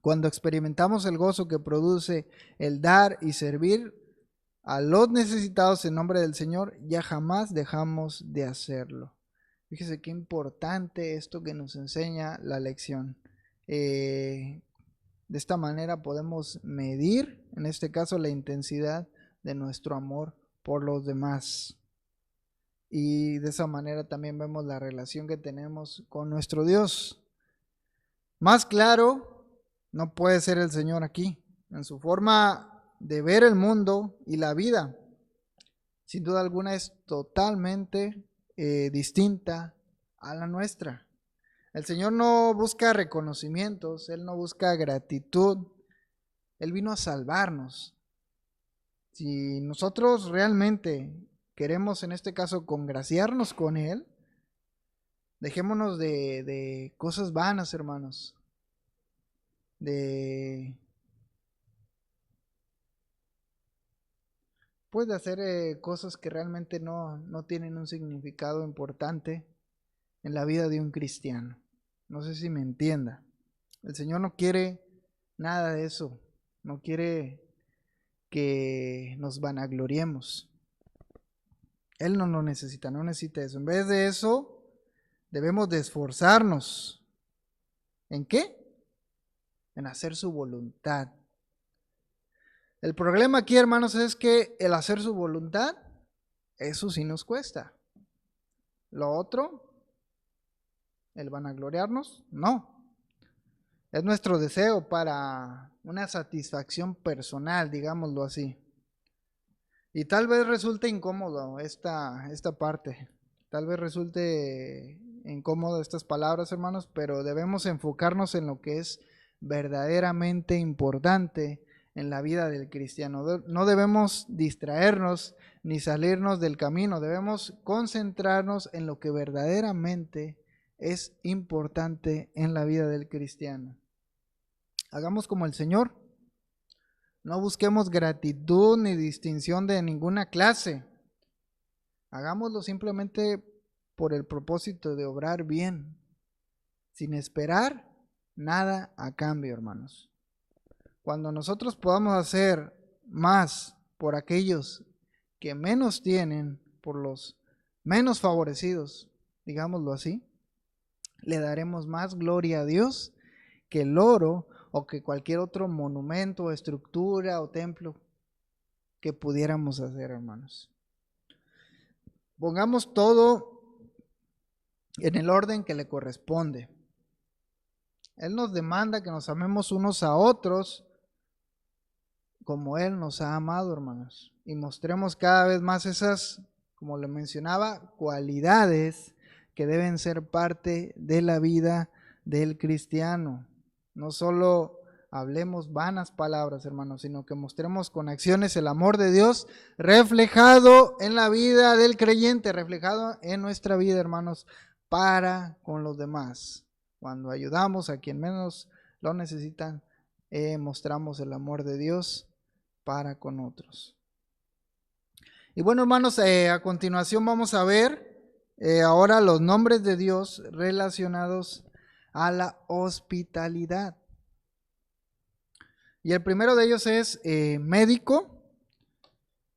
Cuando experimentamos el gozo que produce el dar y servir a los necesitados en nombre del Señor, ya jamás dejamos de hacerlo. Fíjese qué importante esto que nos enseña la lección. De esta manera podemos medir, en este caso, la intensidad de nuestro amor por los demás. Y de esa manera también vemos la relación que tenemos con nuestro Dios. Más claro no puede ser el Señor aquí, en su forma de ver el mundo y la vida. Sin duda alguna es totalmente distinta a la nuestra. El Señor no busca reconocimientos, Él no busca gratitud, Él vino a salvarnos. Si nosotros realmente queremos, en este caso, congraciarnos con Él, dejémonos de cosas vanas, hermanos, de hacer cosas que realmente no tienen un significado importante en la vida de un cristiano. No sé si me entienda. El Señor no quiere nada de eso. No quiere que nos vanagloriemos. Él no lo necesita, no necesita eso. En vez de eso, debemos de esforzarnos. ¿En qué? En hacer su voluntad. El problema aquí, hermanos, es que el hacer su voluntad, eso sí nos cuesta. Lo otro, el vanagloriarnos, no. Es nuestro deseo para una satisfacción personal, digámoslo así. Y tal vez resulte incómodo esta parte. Tal vez resulte incómodo estas palabras, hermanos, pero debemos enfocarnos en lo que es verdaderamente importante en la vida del cristiano. No debemos distraernos ni salirnos del camino. Debemos concentrarnos en lo que verdaderamente es importante en la vida del cristiano. Hagamos como el Señor. No busquemos gratitud ni distinción de ninguna clase. Hagámoslo simplemente por el propósito de obrar bien, sin esperar nada a cambio, hermanos. Cuando nosotros podamos hacer más por aquellos que menos tienen, por los menos favorecidos, digámoslo así, le daremos más gloria a Dios que el oro o que cualquier otro monumento, estructura o templo que pudiéramos hacer, hermanos. Pongamos todo en el orden que le corresponde. Él nos demanda que nos amemos unos a otros como Él nos ha amado, hermanos. Y mostremos cada vez más esas, como le mencionaba, cualidades que deben ser parte de la vida del cristiano. No solo hablemos vanas palabras, hermanos, sino que mostremos con acciones el amor de Dios reflejado en la vida del creyente, reflejado en nuestra vida, hermanos, para con los demás. Cuando ayudamos a quien menos lo necesitan, mostramos el amor de Dios para con otros. Y bueno, hermanos, a continuación vamos a ver ahora los nombres de Dios relacionados a la hospitalidad. Y el primero de ellos es médico,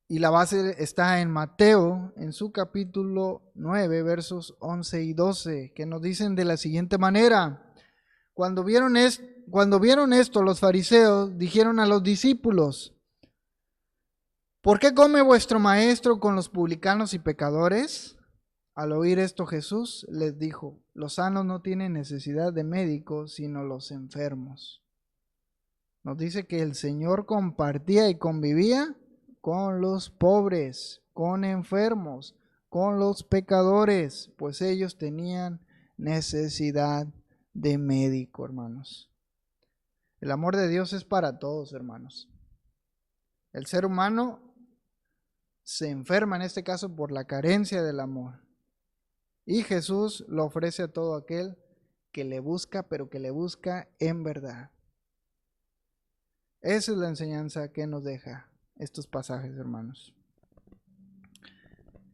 y la base está en Mateo, en su capítulo 9, versos 11 y 12, que nos dicen de la siguiente manera: cuando vieron esto, los fariseos dijeron a los discípulos: ¿por qué come vuestro maestro con los publicanos y pecadores? Al oír esto, Jesús les dijo: los sanos no tienen necesidad de médico, sino los enfermos. Nos dice que el Señor compartía y convivía con los pobres, con enfermos, con los pecadores, pues ellos tenían necesidad de médico, hermanos. El amor de Dios es para todos, hermanos. El ser humano se enferma en este caso por la carencia del amor. Y Jesús lo ofrece a todo aquel que le busca, pero que le busca en verdad. Esa es la enseñanza que nos deja estos pasajes, hermanos.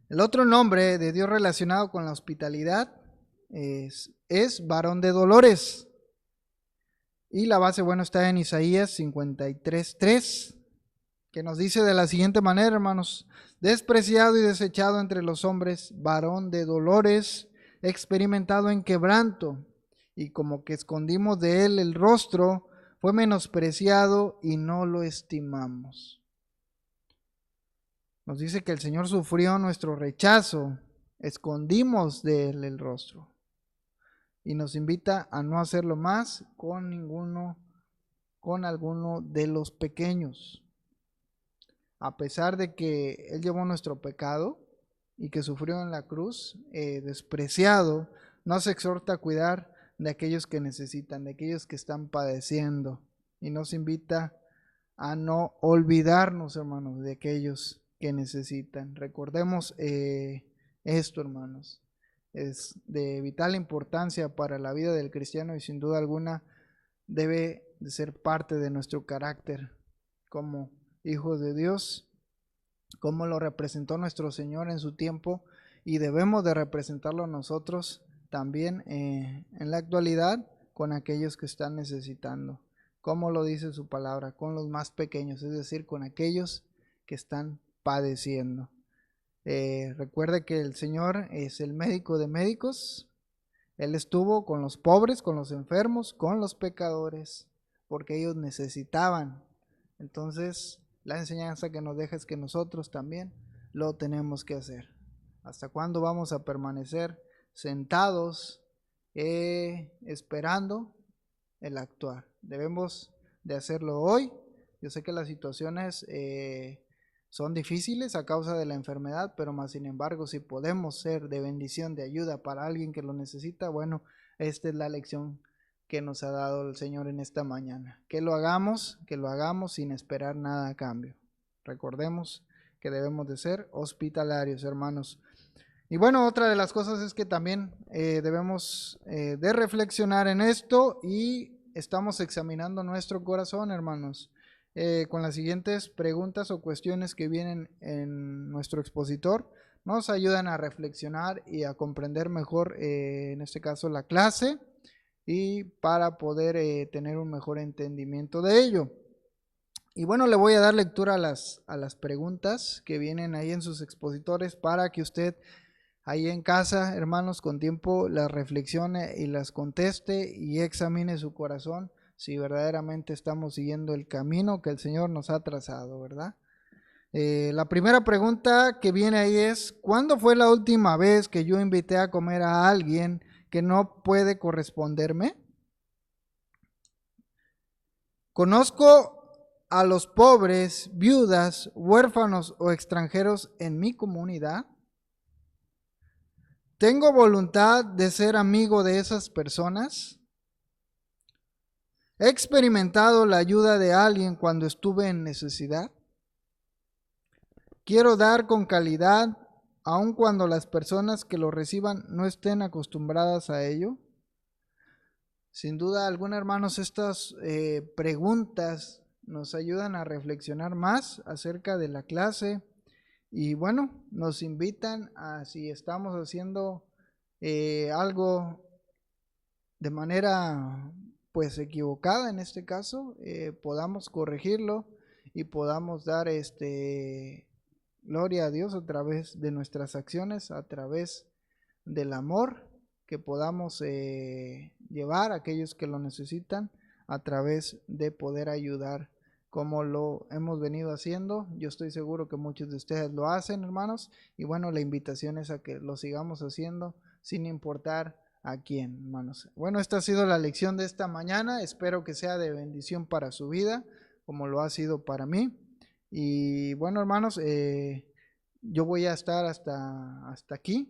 El otro nombre de Dios relacionado con la hospitalidad es varón de dolores. Y la base, bueno, está en Isaías 53:3, que nos dice de la siguiente manera, hermanos: despreciado y desechado entre los hombres, varón de dolores, experimentado en quebranto, y como que escondimos de él el rostro, fue menospreciado y no lo estimamos. Nos dice que el Señor sufrió nuestro rechazo, escondimos de él el rostro, y nos invita a no hacerlo más con alguno de los pequeños. A pesar de que Él llevó nuestro pecado y que sufrió en la cruz, despreciado, nos exhorta a cuidar de aquellos que necesitan, de aquellos que están padeciendo, y nos invita a no olvidarnos, hermanos, de aquellos que necesitan. Recordemos esto, hermanos, es de vital importancia para la vida del cristiano y sin duda alguna debe de ser parte de nuestro carácter como hijos de Dios, como lo representó nuestro Señor en su tiempo, y debemos de representarlo nosotros también en la actualidad con aquellos que están necesitando, como lo dice su palabra, con los más pequeños, es decir, con aquellos que están padeciendo. Recuerde que el Señor es el médico de médicos. Él estuvo con los pobres, con los enfermos, con los pecadores, porque ellos necesitaban. Entonces, la enseñanza que nos deja es que nosotros también lo tenemos que hacer. ¿Hasta cuándo vamos a permanecer sentados esperando el actuar? Debemos de hacerlo hoy. Yo sé que las situaciones son difíciles a causa de la enfermedad, pero más sin embargo, si podemos ser de bendición, de ayuda para alguien que lo necesita, bueno, esta es la lección que nos ha dado el Señor en esta mañana. Que lo hagamos sin esperar nada a cambio. Recordemos que debemos de ser hospitalarios, hermanos. Y bueno, otra de las cosas es que también debemos de reflexionar en esto, y estamos examinando nuestro corazón, hermanos, con las siguientes preguntas o cuestiones que vienen en nuestro expositor. Nos ayudan a reflexionar y a comprender mejor, en este caso, la clase, y para poder tener un mejor entendimiento de ello. Y bueno, le voy a dar lectura a las preguntas que vienen ahí en sus expositores para que usted ahí en casa, hermanos, con tiempo las reflexione y las conteste y examine su corazón si verdaderamente estamos siguiendo el camino que el Señor nos ha trazado, ¿verdad? La primera pregunta que viene ahí es: ¿cuándo fue la última vez que yo invité a comer a alguien que no puede corresponderme? ¿Conozco a los pobres, viudas, huérfanos o extranjeros en mi comunidad? ¿Tengo voluntad de ser amigo de esas personas? ¿He experimentado la ayuda de alguien cuando estuve en necesidad? Quiero dar con calidad, aun cuando las personas que lo reciban no estén acostumbradas a ello. Sin duda alguna, hermanos, estas preguntas nos ayudan a reflexionar más acerca de la clase y bueno, nos invitan a si estamos haciendo algo de manera pues equivocada en este caso, podamos corregirlo y podamos dar gloria a Dios a través de nuestras acciones, a través del amor que podamos llevar a aquellos que lo necesitan, a través de poder ayudar como lo hemos venido haciendo. Yo estoy seguro que muchos de ustedes lo hacen, hermanos, y bueno, la invitación es a que lo sigamos haciendo sin importar a quién, hermanos. Bueno, esta ha sido la lección de esta mañana. Espero que sea de bendición para su vida, como lo ha sido para mí. Y bueno, hermanos, yo voy a estar hasta aquí.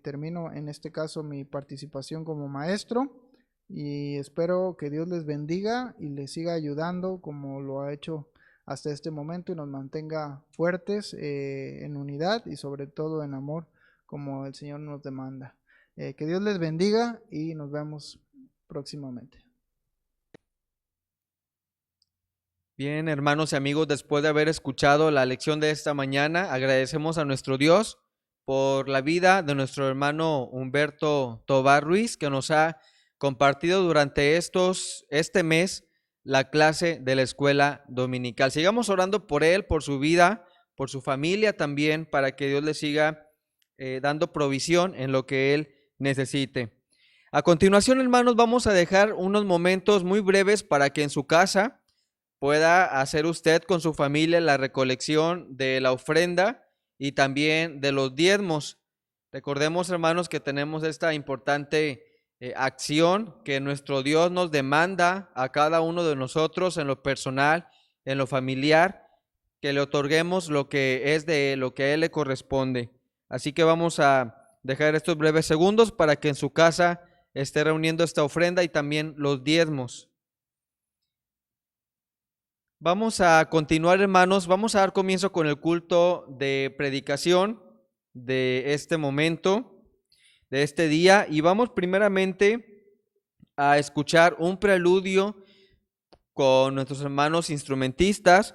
Termino en este caso mi participación como maestro y espero que Dios les bendiga y les siga ayudando como lo ha hecho hasta este momento y nos mantenga fuertes en unidad y sobre todo en amor como el Señor nos demanda. Que Dios les bendiga y nos vemos próximamente. Bien, hermanos y amigos, después de haber escuchado la lección de esta mañana, agradecemos a nuestro Dios por la vida de nuestro hermano Humberto Tobar Ruiz, que nos ha compartido durante este mes la clase de la escuela dominical. Sigamos orando por él, por su vida, por su familia también, para que Dios le siga dando provisión en lo que él necesite. A continuación, hermanos, vamos a dejar unos momentos muy breves para que en su casa pueda hacer usted con su familia la recolección de la ofrenda y también de los diezmos. Recordemos, hermanos, que tenemos esta importante acción que nuestro Dios nos demanda a cada uno de nosotros en lo personal, en lo familiar, que le otorguemos lo que es de lo que a Él le corresponde. Así que vamos a dejar estos breves segundos para que en su casa esté reuniendo esta ofrenda y también los diezmos. Vamos a continuar, hermanos, vamos a dar comienzo con el culto de predicación de este momento, de este día, y vamos primeramente a escuchar un preludio con nuestros hermanos instrumentistas,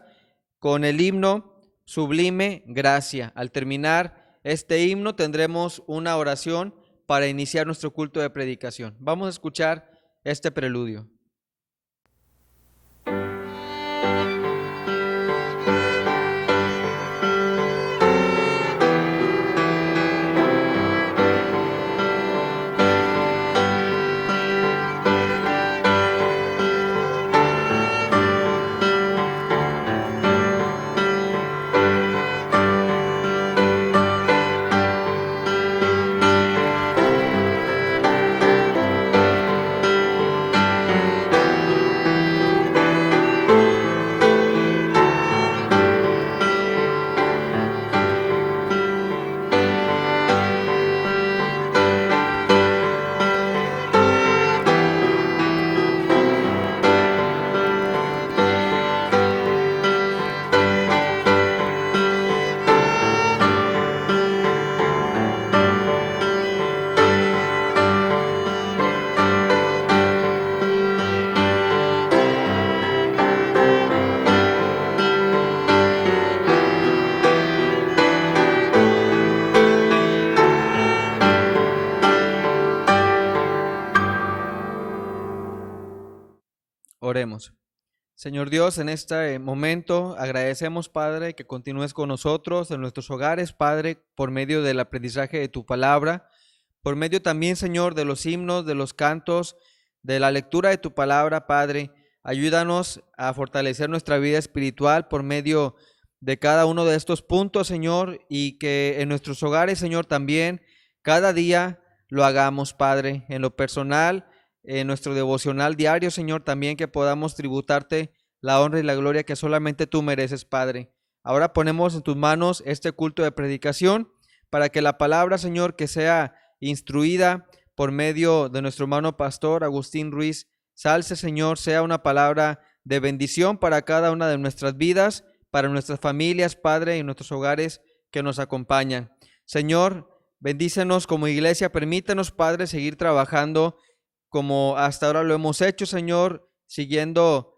con el himno Sublime Gracia. Al terminar este himno tendremos una oración para iniciar nuestro culto de predicación. Vamos a escuchar este preludio. Oremos. Señor Dios, en este momento agradecemos, Padre, que continúes con nosotros en nuestros hogares, Padre, por medio del aprendizaje de tu palabra, por medio también, Señor, de los himnos, de los cantos, de la lectura de tu palabra, Padre. Ayúdanos a fortalecer nuestra vida espiritual por medio de cada uno de estos puntos, Señor, y que en nuestros hogares, Señor, también cada día lo hagamos, Padre, en lo personal, en nuestro devocional diario, Señor, también que podamos tributarte la honra y la gloria que solamente tú mereces, Padre. Ahora ponemos en tus manos este culto de predicación para que la palabra, Señor, que sea instruida por medio de nuestro hermano pastor Agustín Ruiz, Salce, Señor, sea una palabra de bendición para cada una de nuestras vidas, para nuestras familias, Padre, y nuestros hogares que nos acompañan. Señor, bendícenos como iglesia, permítanos, Padre, seguir trabajando como hasta ahora lo hemos hecho, Señor, siguiendo,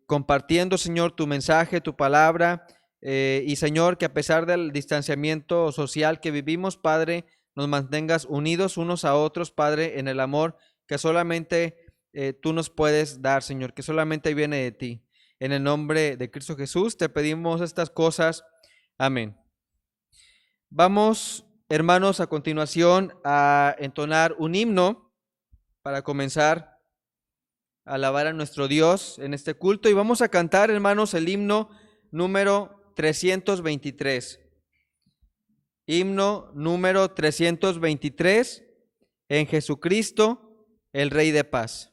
compartiendo, Señor, tu mensaje, tu palabra, y Señor, que a pesar del distanciamiento social que vivimos, Padre, nos mantengas unidos unos a otros, Padre, en el amor que solamente tú nos puedes dar, Señor, que solamente viene de ti. En el nombre de Cristo Jesús te pedimos estas cosas. Amén. Vamos, hermanos, a continuación a entonar un himno para comenzar a alabar a nuestro Dios en este culto, y vamos a cantar, hermanos, el himno número 323. Himno número 323, en Jesucristo, el Rey de Paz.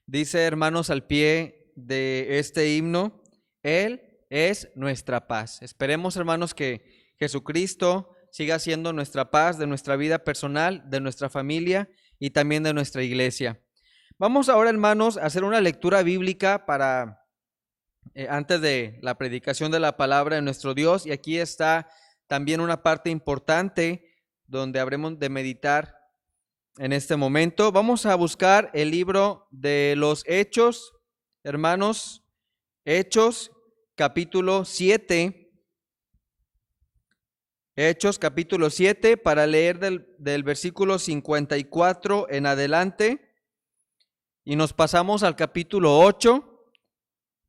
Dice, hermanos, al pie de este himno, Él es nuestra paz. Esperemos, hermanos, que Jesucristo siga siendo nuestra paz de nuestra vida personal, de nuestra familia y también de nuestra iglesia. Vamos ahora, hermanos, a hacer una lectura bíblica para antes de la predicación de la palabra de nuestro Dios, y aquí está también una parte importante donde habremos de meditar en este momento. Vamos a buscar el libro de los Hechos, hermanos, Hechos capítulo 7. Hechos capítulo 7, para leer del versículo 54 en adelante, y nos pasamos al capítulo 8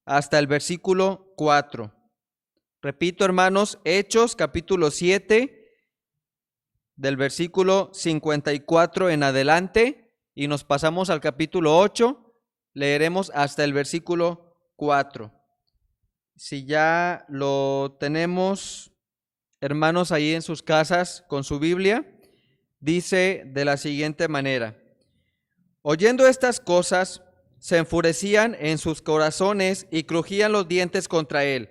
hasta el versículo 4. Repito, hermanos, Hechos capítulo 7, del versículo 54 en adelante, y nos pasamos al capítulo 8, leeremos hasta el versículo 4. Si ya lo tenemos, hermanos, ahí en sus casas con su Biblia, dice de la siguiente manera: oyendo estas cosas, se enfurecían en sus corazones y crujían los dientes contra él.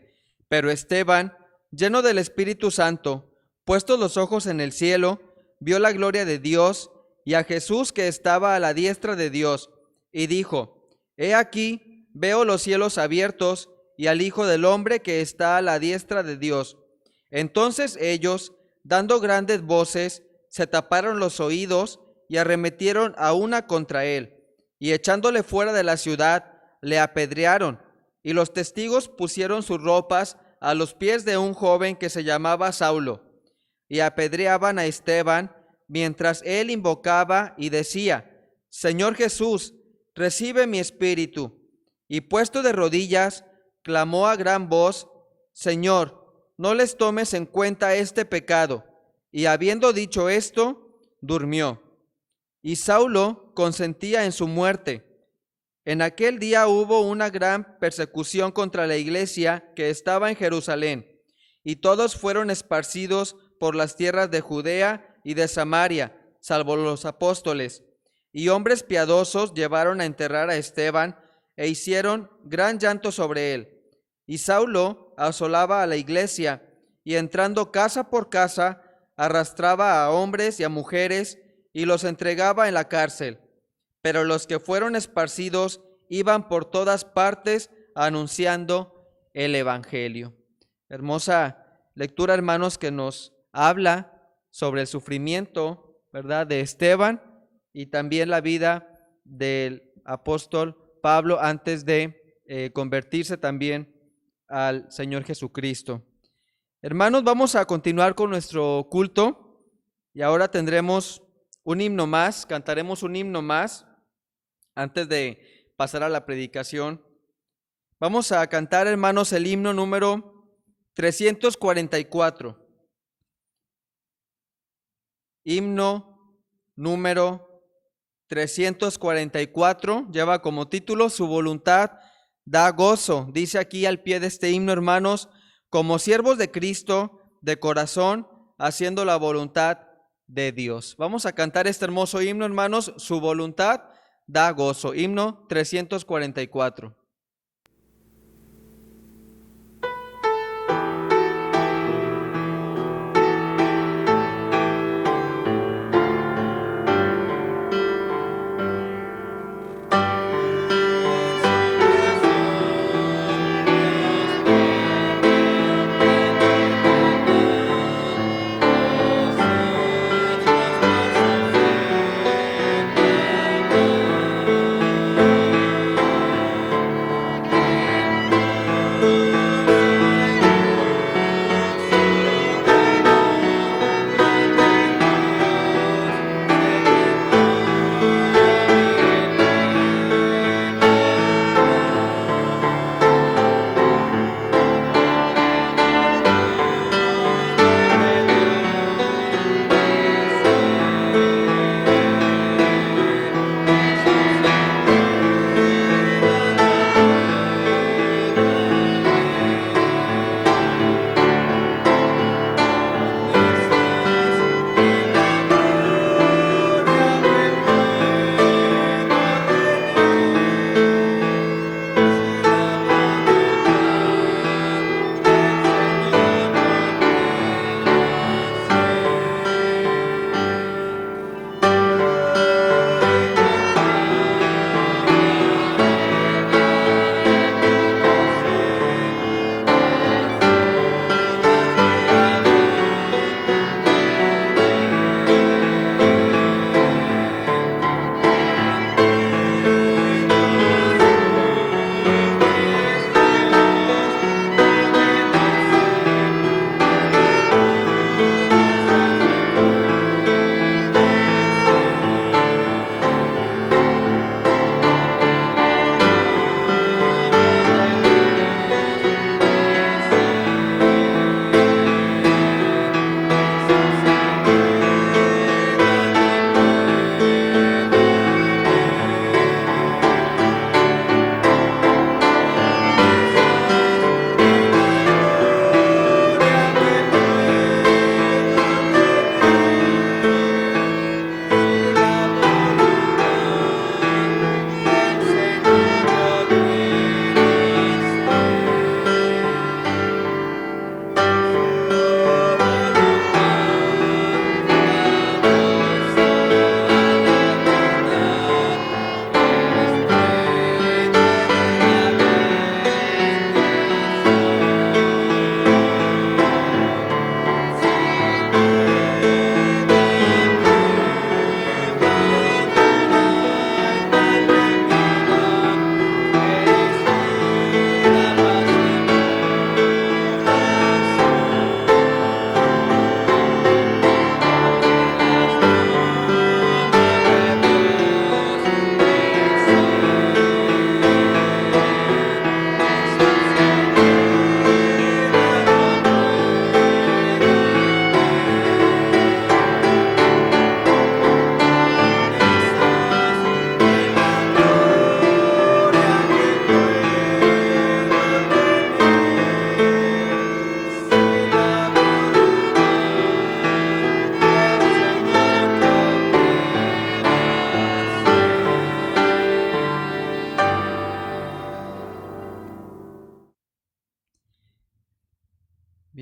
Pero Esteban, lleno del Espíritu Santo, puestos los ojos en el cielo, vio la gloria de Dios y a Jesús que estaba a la diestra de Dios, y dijo: he aquí, veo los cielos abiertos y al Hijo del Hombre que está a la diestra de Dios. Entonces ellos, dando grandes voces, se taparon los oídos y arremetieron a una contra él, y echándole fuera de la ciudad, le apedrearon, y los testigos pusieron sus ropas a los pies de un joven que se llamaba Saulo, y apedreaban a Esteban, mientras él invocaba y decía: Señor Jesús, recibe mi espíritu. Y puesto de rodillas, clamó a gran voz: Señor, no les tomes en cuenta este pecado. Y habiendo dicho esto, durmió. Y Saulo consentía en su muerte. En aquel día hubo una gran persecución contra la iglesia que estaba en Jerusalén, y todos fueron esparcidos por las tierras de Judea y de Samaria, salvo los apóstoles. Y hombres piadosos llevaron a enterrar a Esteban, e hicieron gran llanto sobre él. Y Saulo asolaba a la iglesia, y entrando casa por casa, arrastraba a hombres y a mujeres, y los entregaba en la cárcel. Pero los que fueron esparcidos iban por todas partes anunciando el evangelio. Hermosa lectura, hermanos, que nos habla sobre el sufrimiento, ¿verdad?, de Esteban, y también la vida del apóstol Pablo antes de convertirse también al Señor Jesucristo. Hermanos, vamos a continuar con nuestro culto, y ahora tendremos un himno más, cantaremos un himno más antes de pasar a la predicación. Vamos a cantar, hermanos, el himno número 344. Himno número 344, lleva como título: Su voluntad da gozo. Dice aquí al pie de este himno, hermanos: como siervos de Cristo, de corazón, haciendo la voluntad de Dios. Vamos a cantar este hermoso himno, hermanos: Su voluntad da gozo. Himno 344.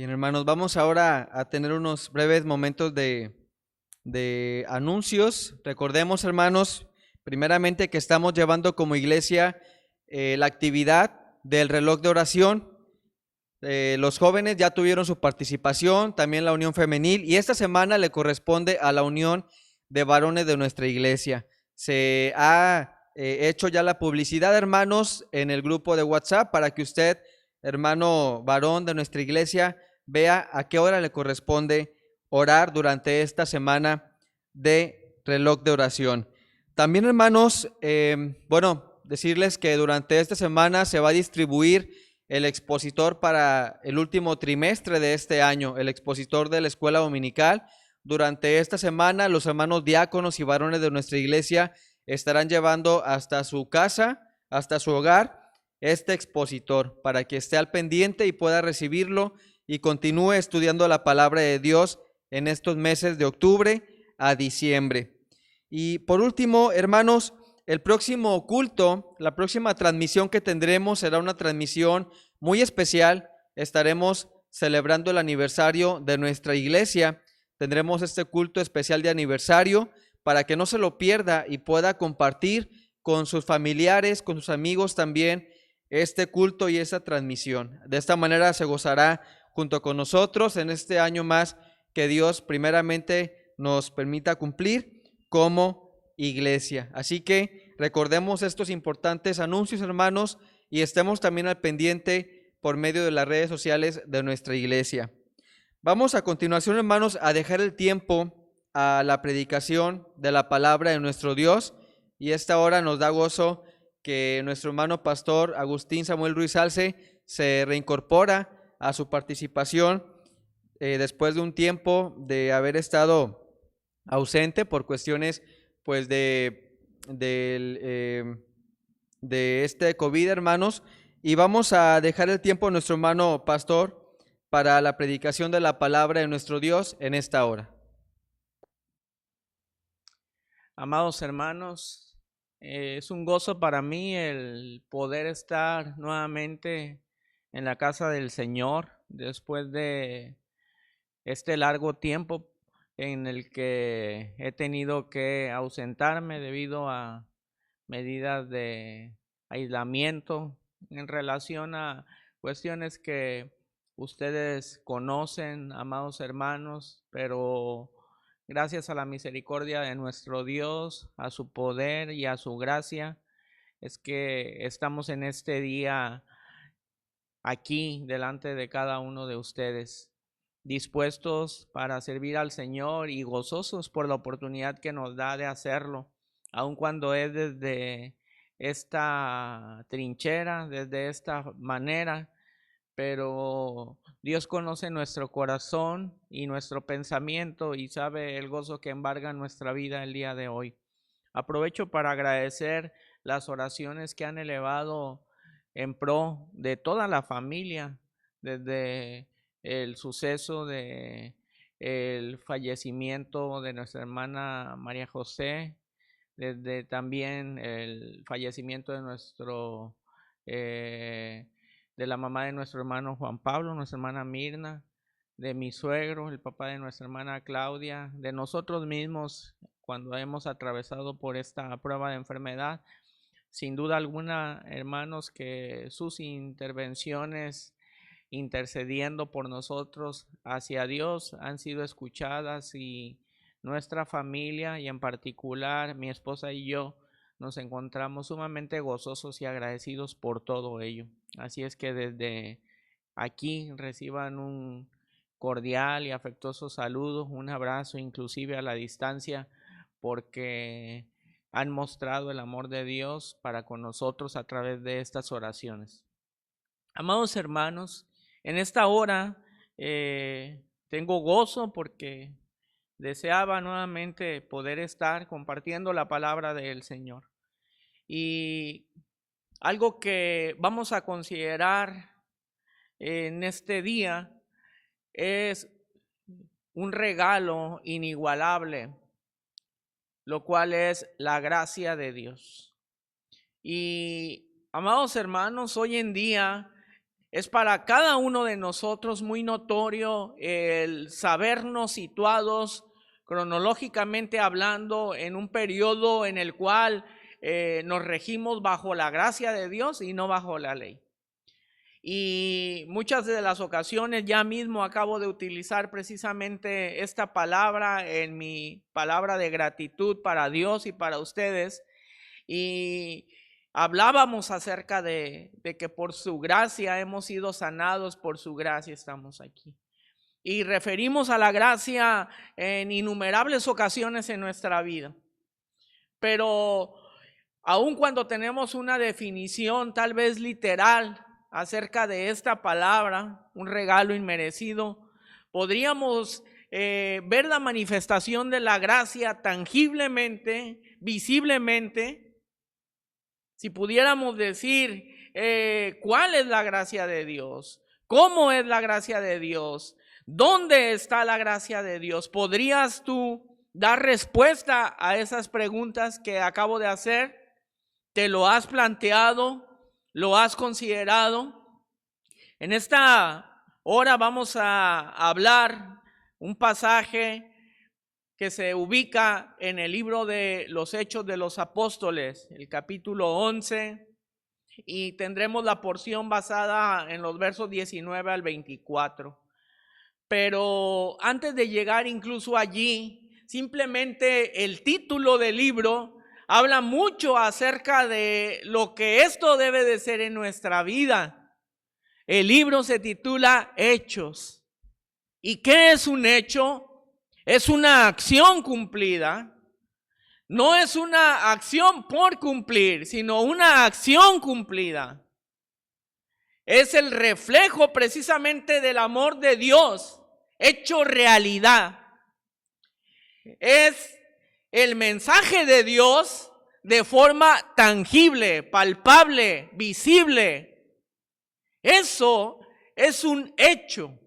Bien, hermanos, vamos ahora a tener unos breves momentos de anuncios. Recordemos, hermanos, primeramente que estamos llevando como iglesia la actividad del reloj de oración. Los jóvenes ya tuvieron su participación, también la unión femenil, y esta semana le corresponde a la unión de varones de nuestra iglesia. Se ha hecho ya la publicidad, hermanos, en el grupo de WhatsApp para que usted, hermano varón de nuestra iglesia, vea a qué hora le corresponde orar durante esta semana de reloj de oración. También, hermanos, decirles que durante esta semana se va a distribuir el expositor para el último trimestre de este año, el expositor de la escuela dominical. Durante esta semana, los hermanos diáconos y varones de nuestra iglesia estarán llevando hasta su casa, hasta su hogar, este expositor para que esté al pendiente y pueda recibirlo y continúe estudiando la palabra de Dios en estos meses de octubre a diciembre. Y por último, hermanos, el próximo culto, la próxima transmisión que tendremos será una transmisión muy especial. Estaremos celebrando el aniversario de nuestra iglesia. Tendremos este culto especial de aniversario para que no se lo pierda y pueda compartir con sus familiares, con sus amigos también este culto y esa transmisión. De esta manera se gozará junto con nosotros en este año más que Dios primeramente nos permita cumplir como iglesia. Así que recordemos estos importantes anuncios, hermanos, y estemos también al pendiente por medio de las redes sociales de nuestra iglesia. Vamos a continuación, hermanos, a dejar el tiempo a la predicación de la palabra de nuestro Dios, y esta hora nos da gozo que nuestro hermano pastor Agustín Samuel Ruiz Alce se reincorpora a su participación después de un tiempo de haber estado ausente por cuestiones pues de este COVID, hermanos, y vamos a dejar el tiempo a nuestro hermano pastor para la predicación de la palabra de nuestro Dios en esta hora. Amados hermanos, es un gozo para mí el poder estar nuevamente en la casa del Señor después de este largo tiempo en el que he tenido que ausentarme debido a medidas de aislamiento en relación a cuestiones que ustedes conocen, amados hermanos, pero gracias a la misericordia de nuestro Dios, a su poder y a su gracia, es que estamos en este día aquí delante de cada uno de ustedes, dispuestos para servir al Señor y gozosos por la oportunidad que nos da de hacerlo, aun cuando es desde esta trinchera, desde esta manera, pero Dios conoce nuestro corazón y nuestro pensamiento y sabe el gozo que embarga nuestra vida el día de hoy. Aprovecho para agradecer las oraciones que han elevado en pro de toda la familia desde el suceso de el fallecimiento de nuestra hermana María José, desde también el fallecimiento de de la mamá de nuestro hermano Juan Pablo, nuestra hermana Mirna, de mi suegro, el papá de nuestra hermana Claudia, de nosotros mismos cuando hemos atravesado por esta prueba de enfermedad. Sin duda alguna, hermanos, que sus intervenciones intercediendo por nosotros hacia Dios han sido escuchadas y nuestra familia y en particular mi esposa y yo nos encontramos sumamente gozosos y agradecidos por todo ello. Así es que desde aquí reciban un cordial y afectuoso saludo, un abrazo inclusive a la distancia, porque han mostrado el amor de Dios para con nosotros a través de estas oraciones. Amados hermanos, en esta hora tengo gozo porque deseaba nuevamente poder estar compartiendo la palabra del Señor. Y algo que vamos a considerar en este día es un regalo inigualable, lo cual es la gracia de Dios. Y amados hermanos, hoy en día es para cada uno de nosotros muy notorio el sabernos situados cronológicamente hablando en un periodo en el cual nos regimos bajo la gracia de Dios y no bajo la ley. Y muchas de las ocasiones ya mismo acabo de utilizar precisamente esta palabra en mi palabra de gratitud para Dios y para ustedes. Y hablábamos acerca de que por su gracia hemos sido sanados, por su gracia estamos aquí. Y referimos a la gracia en innumerables ocasiones en nuestra vida. Pero aun cuando tenemos una definición tal vez literal acerca de esta palabra, un regalo inmerecido, podríamos ver la manifestación de la gracia tangiblemente, visiblemente, si pudiéramos decir cuál es la gracia de Dios, cómo es la gracia de Dios, dónde está la gracia de Dios. ¿Podrías tú dar respuesta a esas preguntas que acabo de hacer? ¿Te lo has planteado? ¿Lo has considerado? En esta hora vamos a hablar un pasaje que se ubica en el libro de los Hechos de los Apóstoles, el capítulo 11, y tendremos la porción basada en los versos 19 al 24. Pero antes de llegar incluso allí, simplemente el título del libro habla mucho acerca de lo que esto debe de ser en nuestra vida. El libro se titula Hechos. ¿Y qué es un hecho? Es una acción cumplida. No es una acción por cumplir, sino una acción cumplida. Es el reflejo precisamente del amor de Dios, hecho realidad. Es el mensaje de Dios de forma tangible, palpable, visible. Eso es un hecho.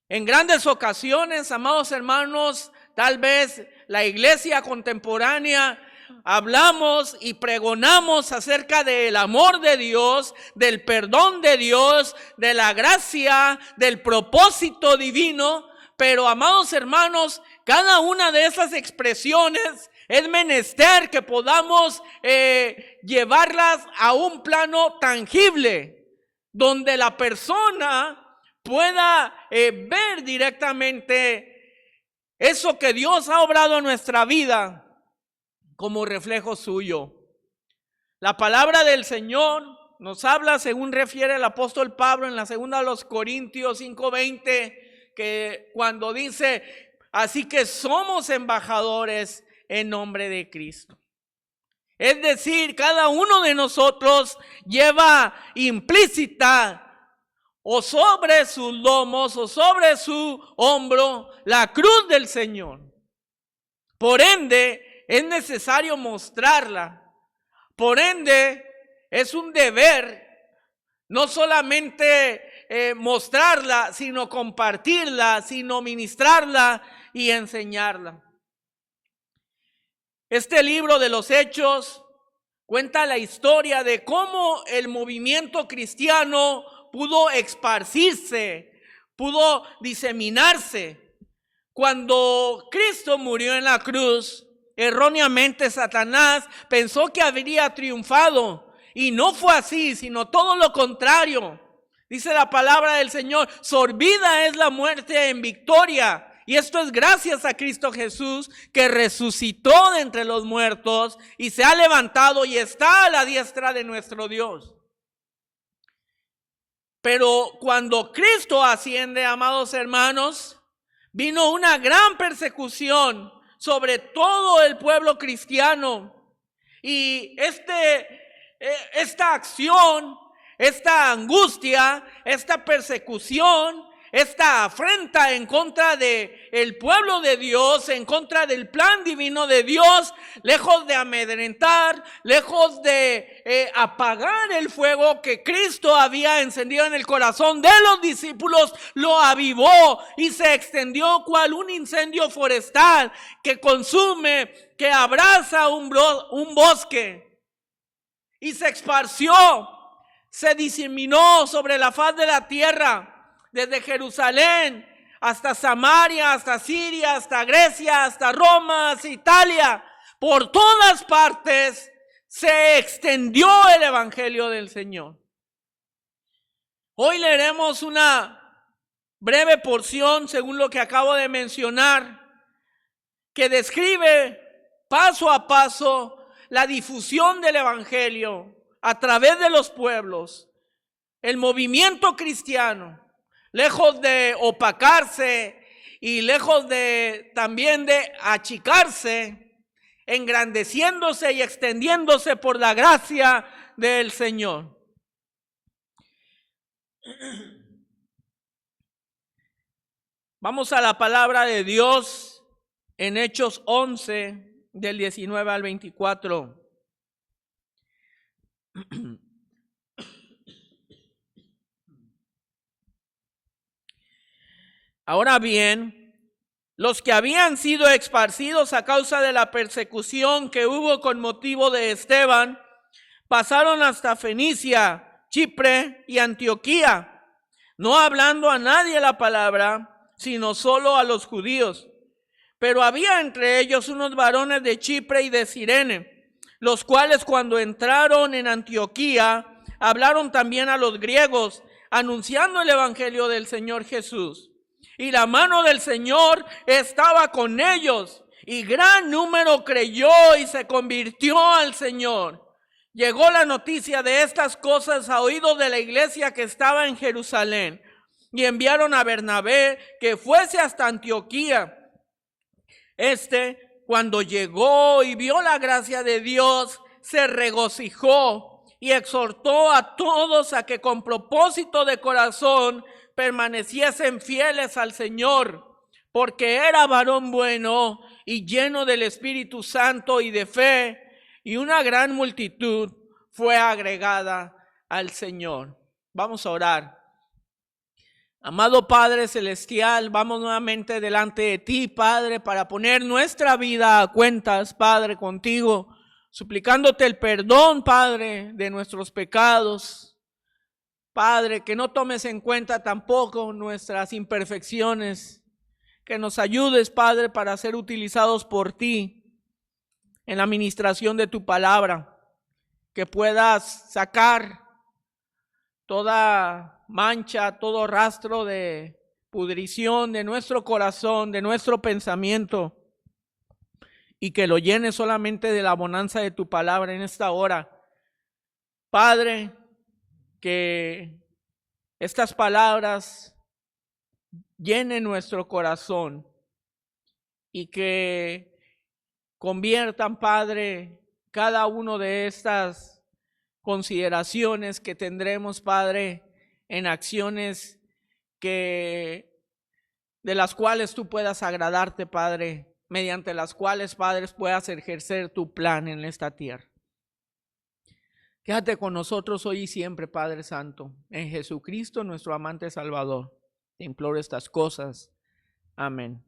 En grandes ocasiones, amados hermanos, tal vez la iglesia contemporánea, hablamos y pregonamos acerca del amor de Dios, del perdón de Dios, de la gracia, del propósito divino. Pero, amados hermanos, cada una de esas expresiones es menester que podamos llevarlas a un plano tangible, donde la persona pueda ver directamente eso que Dios ha obrado en nuestra vida como reflejo suyo. La palabra del Señor nos habla, según refiere el apóstol Pablo en la segunda de los Corintios 5:20, que cuando dice: así que somos embajadores en nombre de Cristo. Es decir, cada uno de nosotros lleva implícita o sobre sus lomos o sobre su hombro la cruz del Señor. Por ende, es necesario mostrarla. Por ende, es un deber no solamente mostrarla, sino compartirla, sino ministrarla y enseñarla. Este libro de los Hechos cuenta la historia de cómo el movimiento cristiano pudo esparcirse, pudo diseminarse. Cuando Cristo murió en la cruz, erróneamente Satanás pensó que habría triunfado, y no fue así, sino todo lo contrario. Dice la palabra del Señor: sorbida es la muerte en victoria. Y esto es gracias a Cristo Jesús, que resucitó de entre los muertos y se ha levantado y está a la diestra de nuestro Dios. Pero cuando Cristo asciende, amados hermanos, vino una gran persecución sobre todo el pueblo cristiano. Y esta acción, esta angustia, esta persecución, esta afrenta en contra del pueblo de Dios, en contra del plan divino de Dios, lejos de amedrentar, lejos de apagar el fuego que Cristo había encendido en el corazón de los discípulos, lo avivó y se extendió cual un incendio forestal que consume, que abraza un bosque, y se esparció se diseminó sobre la faz de la tierra, desde Jerusalén hasta Samaria, hasta Siria, hasta Grecia, hasta Roma, hasta Italia. Por todas partes se extendió el evangelio del Señor. Hoy leeremos una breve porción, según lo que acabo de mencionar, que describe paso a paso la difusión del evangelio a través de los pueblos. El movimiento cristiano, lejos de opacarse y lejos de también de achicarse, engrandeciéndose y extendiéndose por la gracia del Señor. Vamos a la palabra de Dios en Hechos 11, del 19 al 24. Ahora bien, los que habían sido esparcidos a causa de la persecución que hubo con motivo de Esteban, pasaron hasta Fenicia, Chipre y Antioquía, no hablando a nadie la palabra, sino solo a los judíos. Pero había entre ellos unos varones de Chipre y de Cirene, los cuales cuando entraron en Antioquía, hablaron también a los griegos, anunciando el evangelio del Señor Jesús. Y la mano del Señor estaba con ellos, y gran número creyó y se convirtió al Señor. Llegó la noticia de estas cosas a oídos de la iglesia que estaba en Jerusalén, y enviaron a Bernabé que fuese hasta Antioquía. Cuando llegó y vio la gracia de Dios, se regocijó y exhortó a todos a que con propósito de corazón permaneciesen fieles al Señor, porque era varón bueno y lleno del Espíritu Santo y de fe, y una gran multitud fue agregada al Señor. Vamos a orar. Amado Padre Celestial, vamos nuevamente delante de ti, Padre, para poner nuestra vida a cuentas, Padre, contigo, suplicándote el perdón, Padre, de nuestros pecados. Padre, que no tomes en cuenta tampoco nuestras imperfecciones, que nos ayudes, Padre, para ser utilizados por ti en la administración de tu palabra, que puedas sacar toda mancha, todo rastro de pudrición de nuestro corazón, de nuestro pensamiento, y que lo llenes solamente de la bonanza de tu palabra en esta hora. Padre, que estas palabras llenen nuestro corazón y que conviertan, Padre, cada uno de estas consideraciones que tendremos, Padre, en acciones de las cuales tú puedas agradarte, Padre, mediante las cuales, Padre, puedas ejercer tu plan en esta tierra. Quédate con nosotros hoy y siempre, Padre Santo, en Jesucristo, nuestro amante Salvador. Te imploro estas cosas. Amén.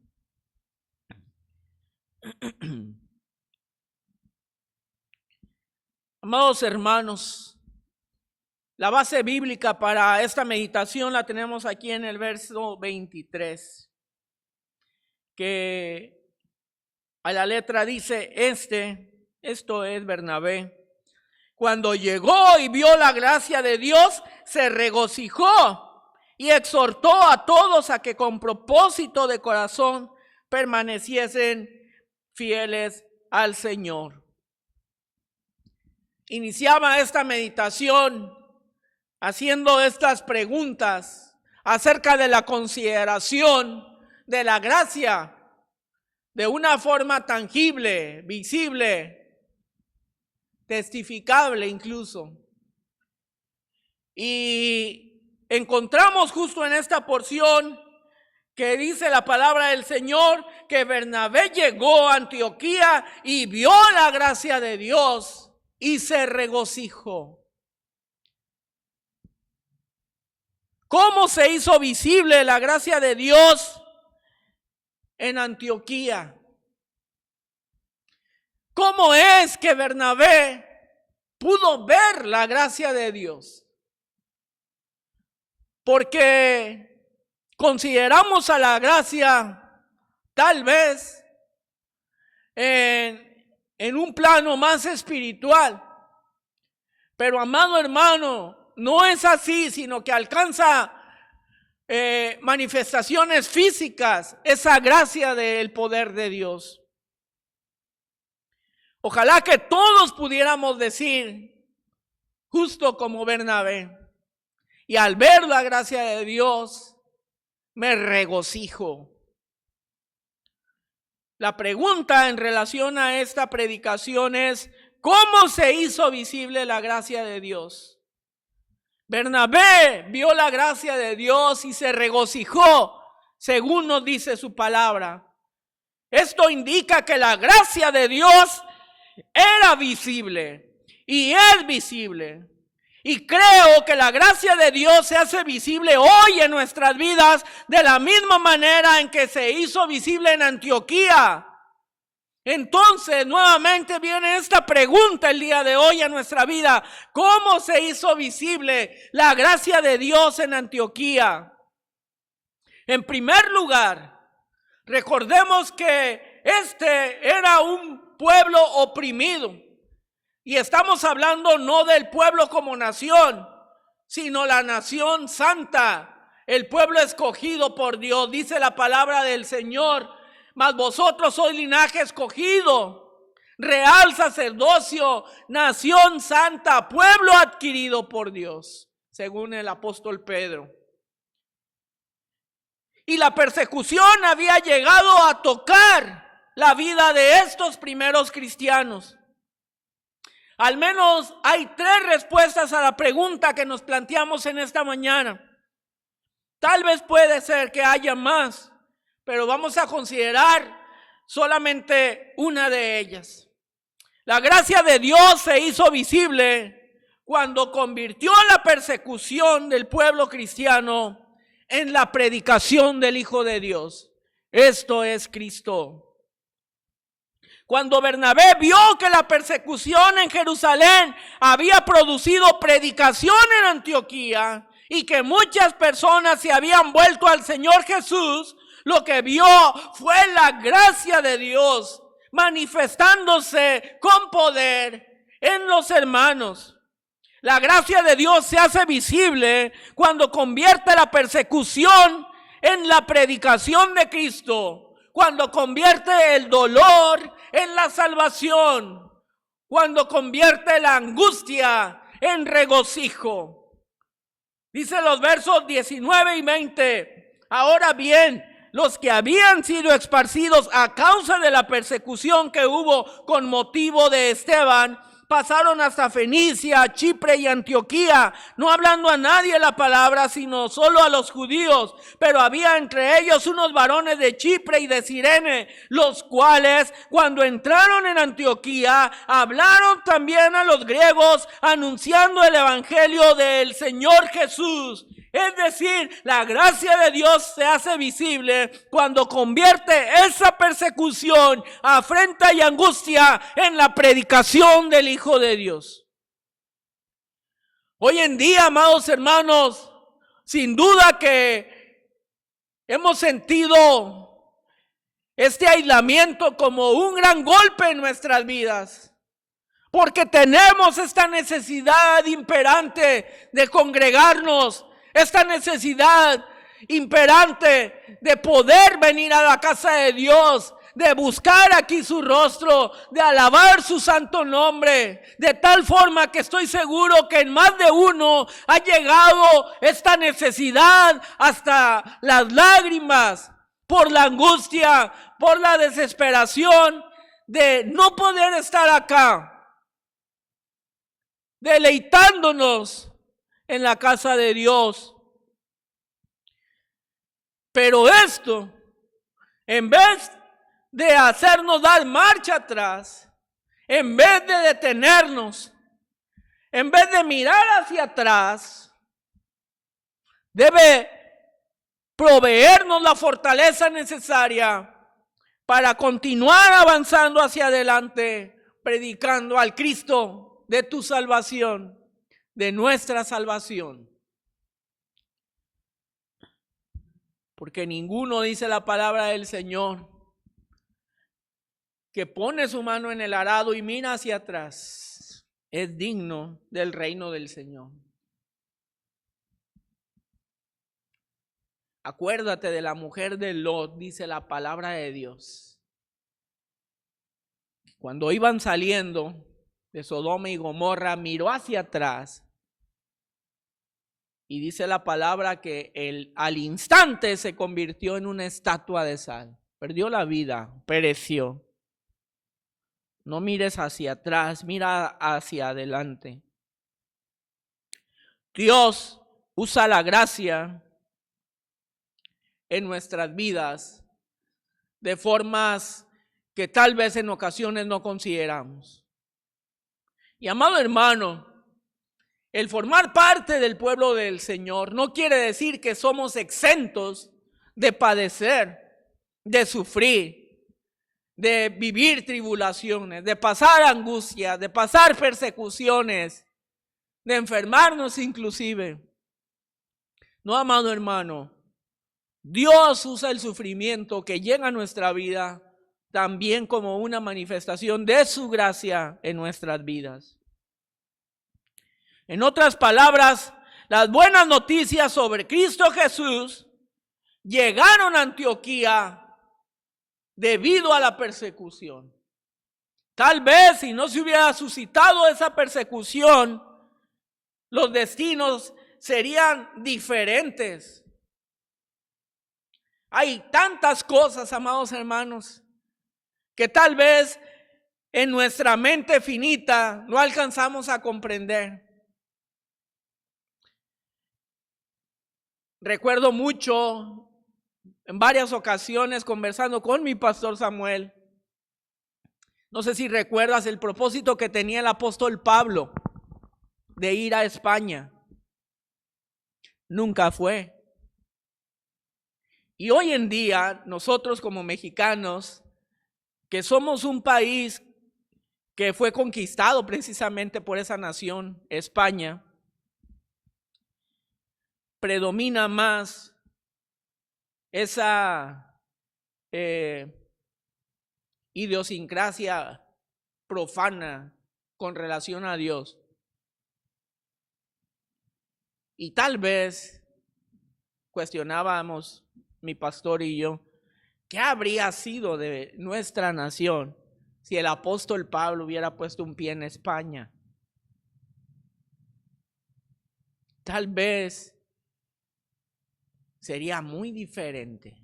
Amados hermanos, la base bíblica para esta meditación la tenemos aquí en el verso 23, que a la letra dice, esto es Bernabé. Cuando llegó y vio la gracia de Dios, se regocijó y exhortó a todos a que con propósito de corazón permaneciesen fieles al Señor. Iniciaba esta meditación haciendo estas preguntas acerca de la consideración de la gracia de una forma tangible, visible, testificable incluso. Y encontramos justo en esta porción que dice la palabra del Señor que Bernabé llegó a Antioquía y vio la gracia de Dios y se regocijó. ¿Cómo se hizo visible la gracia de Dios en Antioquía? ¿Cómo es que Bernabé pudo ver la gracia de Dios? porque consideramos a la gracia tal vez en un plano más espiritual. Pero amado hermano, no es así, sino que alcanza manifestaciones físicas, esa gracia del poder de Dios. Ojalá que todos pudiéramos decir, justo como Bernabé, y al ver la gracia de Dios, me regocijo. La pregunta en relación a esta predicación es, ¿cómo se hizo visible la gracia de Dios? Bernabé vio la gracia de Dios y se regocijó, según nos dice su palabra. Esto indica que la gracia de Dios era visible y es visible. Y creo que la gracia de Dios se hace visible hoy en nuestras vidas de la misma manera en que se hizo visible en Antioquía. Entonces, nuevamente viene esta pregunta el día de hoy a nuestra vida. ¿Cómo se hizo visible la gracia de Dios en Antioquía? En primer lugar, recordemos que este era un pueblo oprimido. Y estamos hablando no del pueblo como nación, sino la nación santa, el pueblo escogido por Dios. Dice la palabra del Señor, mas vosotros sois linaje escogido, real sacerdocio, nación santa, pueblo adquirido por Dios, según el apóstol Pedro. Y la persecución había llegado a tocar la vida de estos primeros cristianos. Al menos hay 3 respuestas a la pregunta que nos planteamos en esta mañana. Tal vez puede ser que haya más, pero vamos a considerar solamente una de ellas. La gracia de Dios se hizo visible cuando convirtió la persecución del pueblo cristiano en la predicación del Hijo de Dios. Esto es Cristo. Cuando Bernabé vio que la persecución en Jerusalén había producido predicación en Antioquía y que muchas personas se habían vuelto al Señor Jesús, lo que vio fue la gracia de Dios manifestándose con poder en los hermanos. La gracia de Dios se hace visible cuando convierte la persecución en la predicación de Cristo, cuando convierte el dolor en la salvación, cuando convierte la angustia en regocijo. Dice los versos 19 y 20, ahora bien, los que habían sido esparcidos a causa de la persecución que hubo con motivo de Esteban, pasaron hasta Fenicia, Chipre y Antioquía, no hablando a nadie la palabra, sino solo a los judíos. Pero había entre ellos unos varones de Chipre y de Cirene, los cuales, cuando entraron en Antioquía, hablaron también a los griegos, anunciando el evangelio del Señor Jesús. Es decir, la gracia de Dios se hace visible cuando convierte esa persecución, afrenta y angustia en la predicación del Hijo de Dios. Hoy en día, amados hermanos, sin duda que hemos sentido este aislamiento como un gran golpe en nuestras vidas, porque tenemos esta necesidad imperante de congregarnos, esta necesidad imperante de poder venir a la casa de Dios, de buscar aquí su rostro, de alabar su santo nombre, de tal forma que estoy seguro que en más de uno ha llegado esta necesidad hasta las lágrimas, por la angustia, por la desesperación de no poder estar acá, deleitándonos en la casa de Dios. Pero esto, en vez de hacernos dar marcha atrás, en vez de detenernos, en vez de mirar hacia atrás, debe proveernos la fortaleza necesaria para continuar avanzando hacia adelante, predicando al Cristo de tu salvación, de nuestra salvación. Porque ninguno, dice la palabra del Señor, que pone su mano en el arado y mira hacia atrás, es digno del reino del Señor. Acuérdate de la mujer de Lot, dice la palabra de Dios. Cuando iban saliendo de Sodoma y Gomorra, miró hacia atrás y dice la palabra que al instante se convirtió en una estatua de sal. Perdió la vida, pereció. No mires hacia atrás, mira hacia adelante. Dios usa la gracia en nuestras vidas de formas que tal vez en ocasiones no consideramos. Y amado hermano, el formar parte del pueblo del Señor no quiere decir que somos exentos de padecer, de sufrir, de vivir tribulaciones, de pasar angustias, de pasar persecuciones, de enfermarnos inclusive. No, amado hermano, Dios usa el sufrimiento que llega a nuestra vida también como una manifestación de su gracia en nuestras vidas. En otras palabras, las buenas noticias sobre Cristo Jesús llegaron a Antioquía debido a la persecución. Tal vez si no se hubiera suscitado esa persecución, los destinos serían diferentes. Hay tantas cosas, amados hermanos, que tal vez en nuestra mente finita no alcanzamos a comprender. Recuerdo mucho en varias ocasiones conversando con mi pastor Samuel. No sé si recuerdas el propósito que tenía el apóstol Pablo de ir a España. Nunca fue. Y hoy en día, nosotros como mexicanos, que somos un país que fue conquistado precisamente por esa nación, España, predomina más esa idiosincrasia profana con relación a Dios. Y tal vez cuestionábamos, mi pastor y yo, ¿qué habría sido de nuestra nación si el apóstol Pablo hubiera puesto un pie en España? Tal vez sería muy diferente.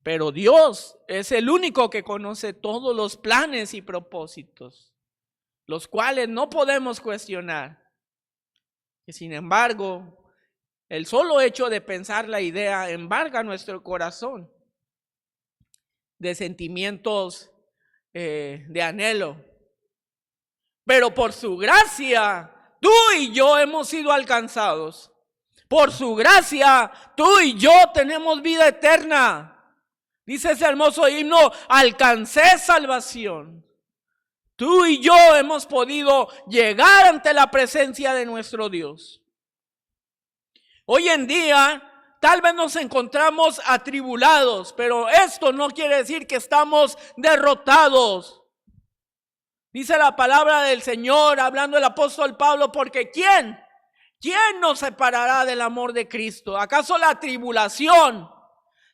Pero Dios es el único que conoce todos los planes y propósitos, los cuales no podemos cuestionar. Y sin embargo, el solo hecho de pensar la idea embarga nuestro corazón de sentimientos de anhelo. Pero por su gracia, tú y yo hemos sido alcanzados. Por su gracia, tú y yo tenemos vida eterna. Dice ese hermoso himno, alcancé salvación. Tú y yo hemos podido llegar ante la presencia de nuestro Dios. Hoy en día, tal vez nos encontramos atribulados, pero esto no quiere decir que estamos derrotados. Dice la palabra del Señor, hablando el apóstol Pablo, porque ¿quién nos separará del amor de Cristo? ¿Acaso la tribulación,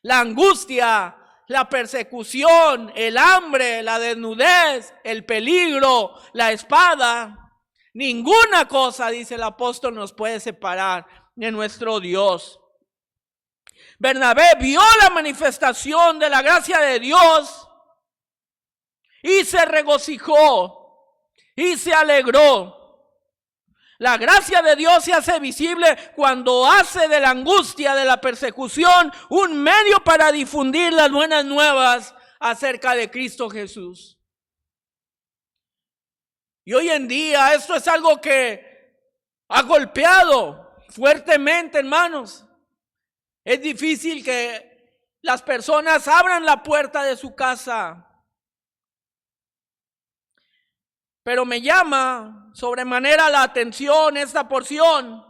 la angustia, la persecución, el hambre, la desnudez, el peligro, la espada? Ninguna cosa, dice el apóstol, nos puede separar de nuestro Dios. Bernabé vio la manifestación de la gracia de Dios y se regocijó y se alegró. La gracia de Dios se hace visible cuando hace de la angustia, de la persecución, un medio para difundir las buenas nuevas acerca de Cristo Jesús. Y hoy en día esto es algo que ha golpeado fuertemente, hermanos. Es difícil que las personas abran la puerta de su casa. Pero me llama sobremanera la atención esta porción,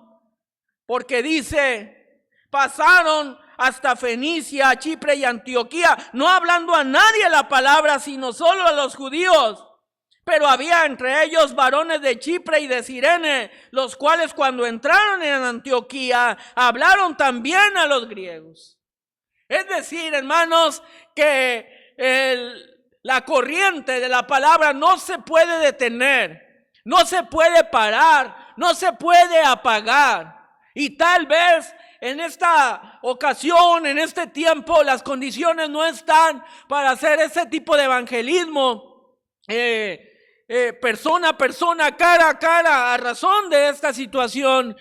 porque dice, Pasaron hasta Fenicia, Chipre y Antioquía, no hablando a nadie la palabra, sino solo a los judíos. Pero había entre ellos varones de Chipre y de Cirene, los cuales cuando entraron en Antioquía, hablaron también a los griegos. Es decir, hermanos, que la corriente de la palabra no se puede detener, no se puede parar, no se puede apagar. Y tal vez en esta ocasión, en este tiempo, las condiciones no están para hacer ese tipo de evangelismo persona a persona, cara a cara, a razón de esta situación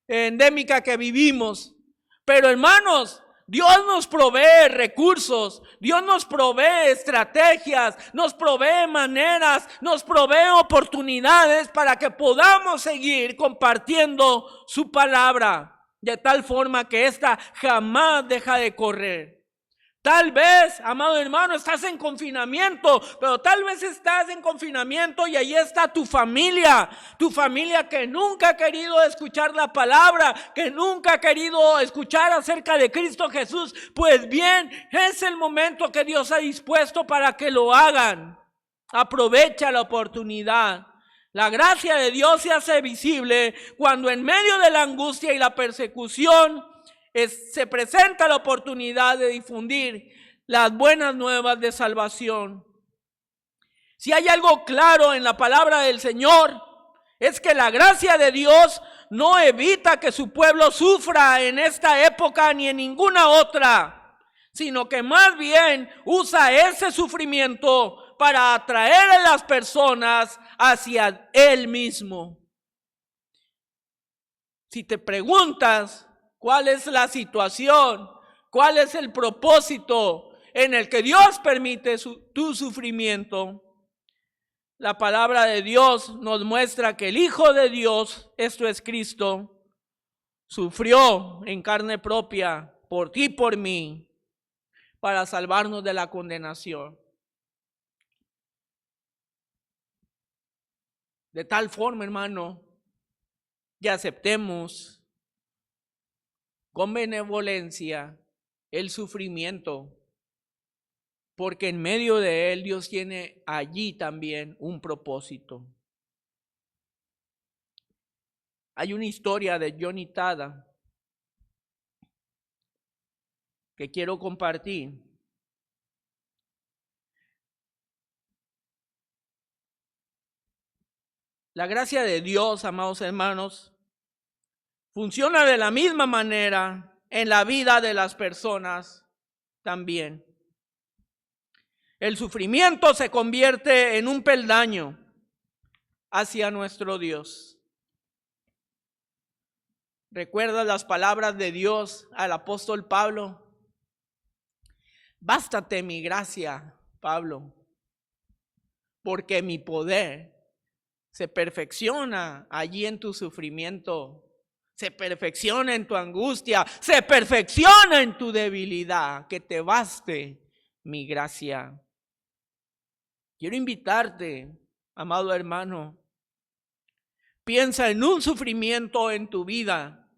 endémica que vivimos. Pero hermanos, Dios nos provee recursos, Dios nos provee estrategias, nos provee maneras, nos provee oportunidades para que podamos seguir compartiendo su palabra, de tal forma que ésta jamás deja de correr. Tal vez, amado hermano, estás en confinamiento, pero tal vez estás en confinamiento y ahí está tu familia que nunca ha querido escuchar la palabra, que nunca ha querido escuchar acerca de Cristo Jesús. Pues bien, es el momento que Dios ha dispuesto para que lo hagan. Aprovecha la oportunidad. La gracia de Dios se hace visible cuando en medio de la angustia y la persecución se presenta la oportunidad de difundir las buenas nuevas de salvación. Si hay algo claro en la palabra del Señor, es que la gracia de Dios no evita que su pueblo sufra en esta época ni en ninguna otra, sino que más bien usa ese sufrimiento para atraer a las personas hacia Él mismo. Si te preguntas ¿cuál es la situación? ¿Cuál es el propósito en el que Dios permite tu sufrimiento? La palabra de Dios nos muestra que el Hijo de Dios, esto es Cristo, sufrió en carne propia por ti y por mí para salvarnos de la condenación. De tal forma, hermano, que aceptemos con benevolencia el sufrimiento, porque en medio de él Dios tiene allí también un propósito. Hay una historia de Johnny Tada que quiero compartir. La gracia de Dios, amados hermanos, funciona de la misma manera en la vida de las personas también. El sufrimiento se convierte en un peldaño hacia nuestro Dios. ¿Recuerdas las palabras de Dios al apóstol Pablo? Bástate mi gracia, Pablo, porque mi poder se perfecciona allí en tu sufrimiento. Se perfecciona en tu angustia, se perfecciona en tu debilidad, que te baste mi gracia. Quiero invitarte, amado hermano, piensa en un sufrimiento en tu vida,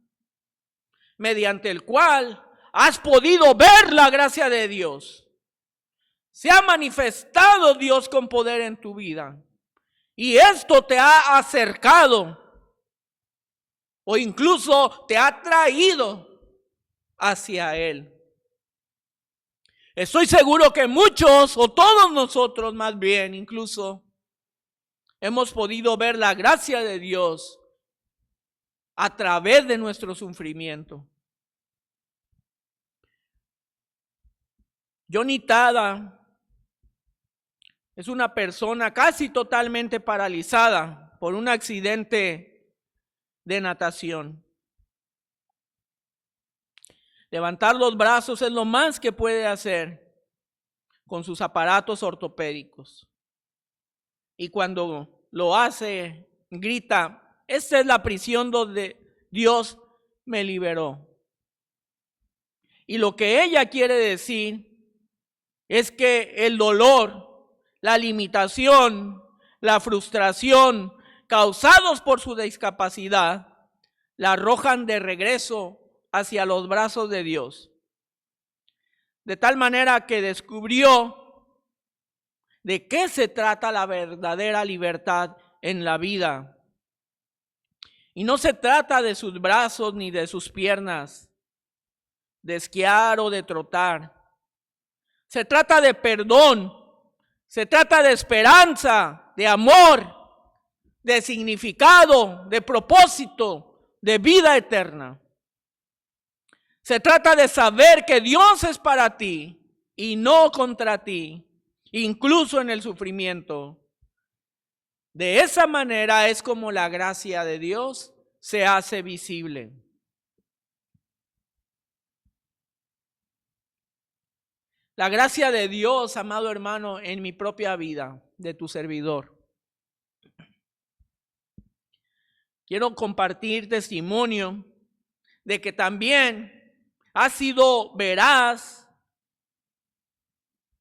mediante el cual has podido ver la gracia de Dios. Se ha manifestado Dios con poder en tu vida, y esto te ha acercado, o incluso te ha traído hacia Él. Estoy seguro que muchos, o todos nosotros más bien, incluso, hemos podido ver la gracia de Dios a través de nuestro sufrimiento. Johnny Tada es una persona casi totalmente paralizada por un accidente de natación. Levantar los brazos es lo más que puede hacer con sus aparatos ortopédicos. Y cuando lo hace, grita: esta es la prisión donde Dios me liberó. Y lo que ella quiere decir es que el dolor, la limitación, la frustración causados por su discapacidad, la arrojan de regreso hacia los brazos de Dios. De tal manera que descubrió de qué se trata la verdadera libertad en la vida. Y no se trata de sus brazos ni de sus piernas, de esquiar o de trotar. Se trata de perdón, se trata de esperanza, de amor, de significado, de propósito, de vida eterna. Se trata de saber que Dios es para ti y no contra ti, incluso en el sufrimiento. De esa manera es como la gracia de Dios se hace visible. La gracia de Dios, amado hermano, en mi propia vida, de tu servidor. Quiero compartir testimonio de que también ha sido veraz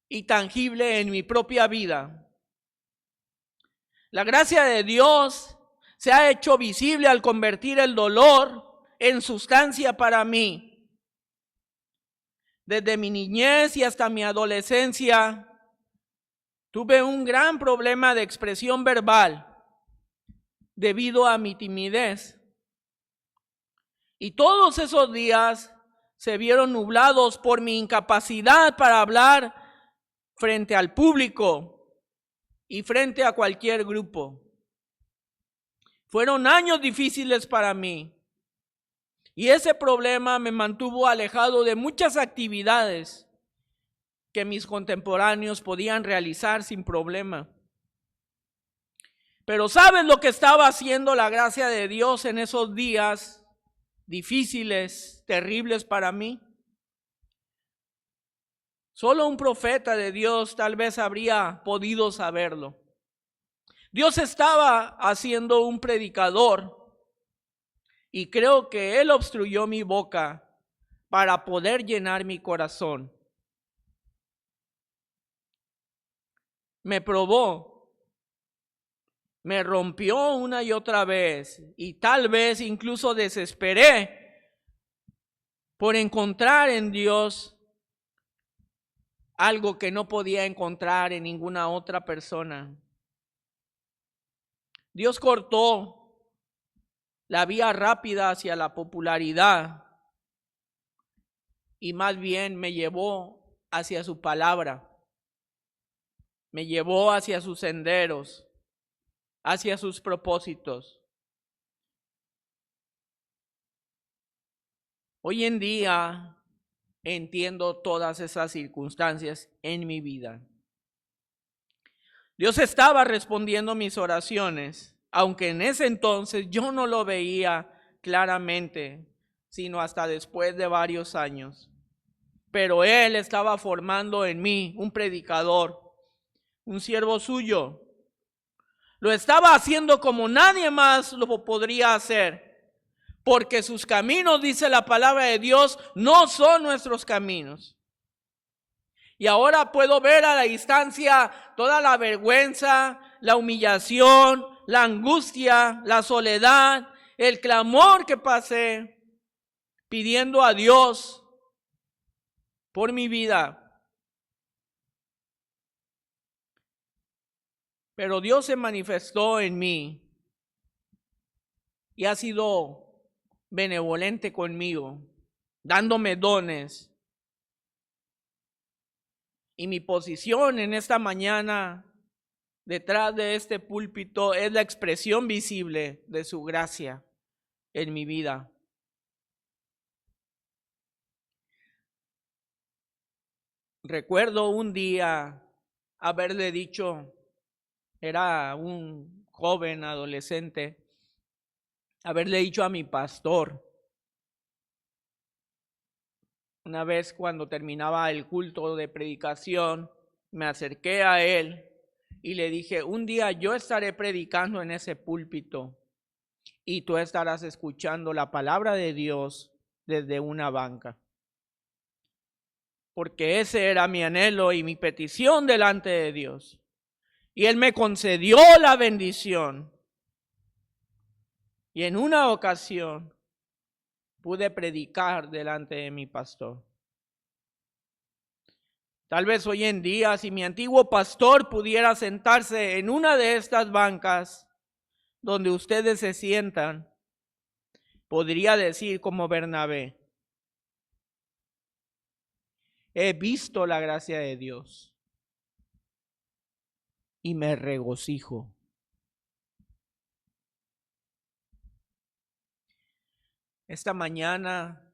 y tangible en mi propia vida. La gracia de Dios se ha hecho visible al convertir el dolor en sustancia para mí. Desde mi niñez y hasta mi adolescencia, tuve un gran problema de expresión verbal debido a mi timidez. Y todos esos días se vieron nublados por mi incapacidad para hablar frente al público y frente a cualquier grupo. Fueron años difíciles para mí. Y ese problema me mantuvo alejado de muchas actividades que mis contemporáneos podían realizar sin problema. Pero ¿sabes lo que estaba haciendo la gracia de Dios en esos días difíciles, terribles para mí? Solo un profeta de Dios tal vez habría podido saberlo. Dios estaba haciendo un predicador y creo que Él obstruyó mi boca para poder llenar mi corazón. Me probó, me rompió una y otra vez y tal vez incluso desesperé por encontrar en Dios algo que no podía encontrar en ninguna otra persona. Dios cortó la vía rápida hacia la popularidad y más bien me llevó hacia su palabra, me llevó hacia sus senderos, hacia sus propósitos. Hoy en día entiendo todas esas circunstancias en mi vida. Dios estaba respondiendo mis oraciones, aunque en ese entonces yo no lo veía claramente, sino hasta después de varios años. Pero Él estaba formando en mí un predicador, un siervo suyo. Lo estaba haciendo como nadie más lo podría hacer. Porque sus caminos, dice la palabra de Dios, no son nuestros caminos. Y ahora puedo ver a la distancia toda la vergüenza, la humillación, la angustia, la soledad, el clamor que pasé pidiendo a Dios por mi vida. Pero Dios se manifestó en mí y ha sido benevolente conmigo, dándome dones. Y mi posición en esta mañana, detrás de este púlpito, es la expresión visible de su gracia en mi vida. Recuerdo un día haberle dicho, era un joven adolescente, haberle dicho a mi pastor, una vez cuando terminaba el culto de predicación, me acerqué a él y le dije, un día yo estaré predicando en ese púlpito y tú estarás escuchando la palabra de Dios desde una banca. Porque ese era mi anhelo y mi petición delante de Dios. Y Él me concedió la bendición. Y en una ocasión pude predicar delante de mi pastor. Tal vez hoy en día, si mi antiguo pastor pudiera sentarse en una de estas bancas donde ustedes se sientan, podría decir como Bernabé: he visto la gracia de Dios y me regocijo. Esta mañana,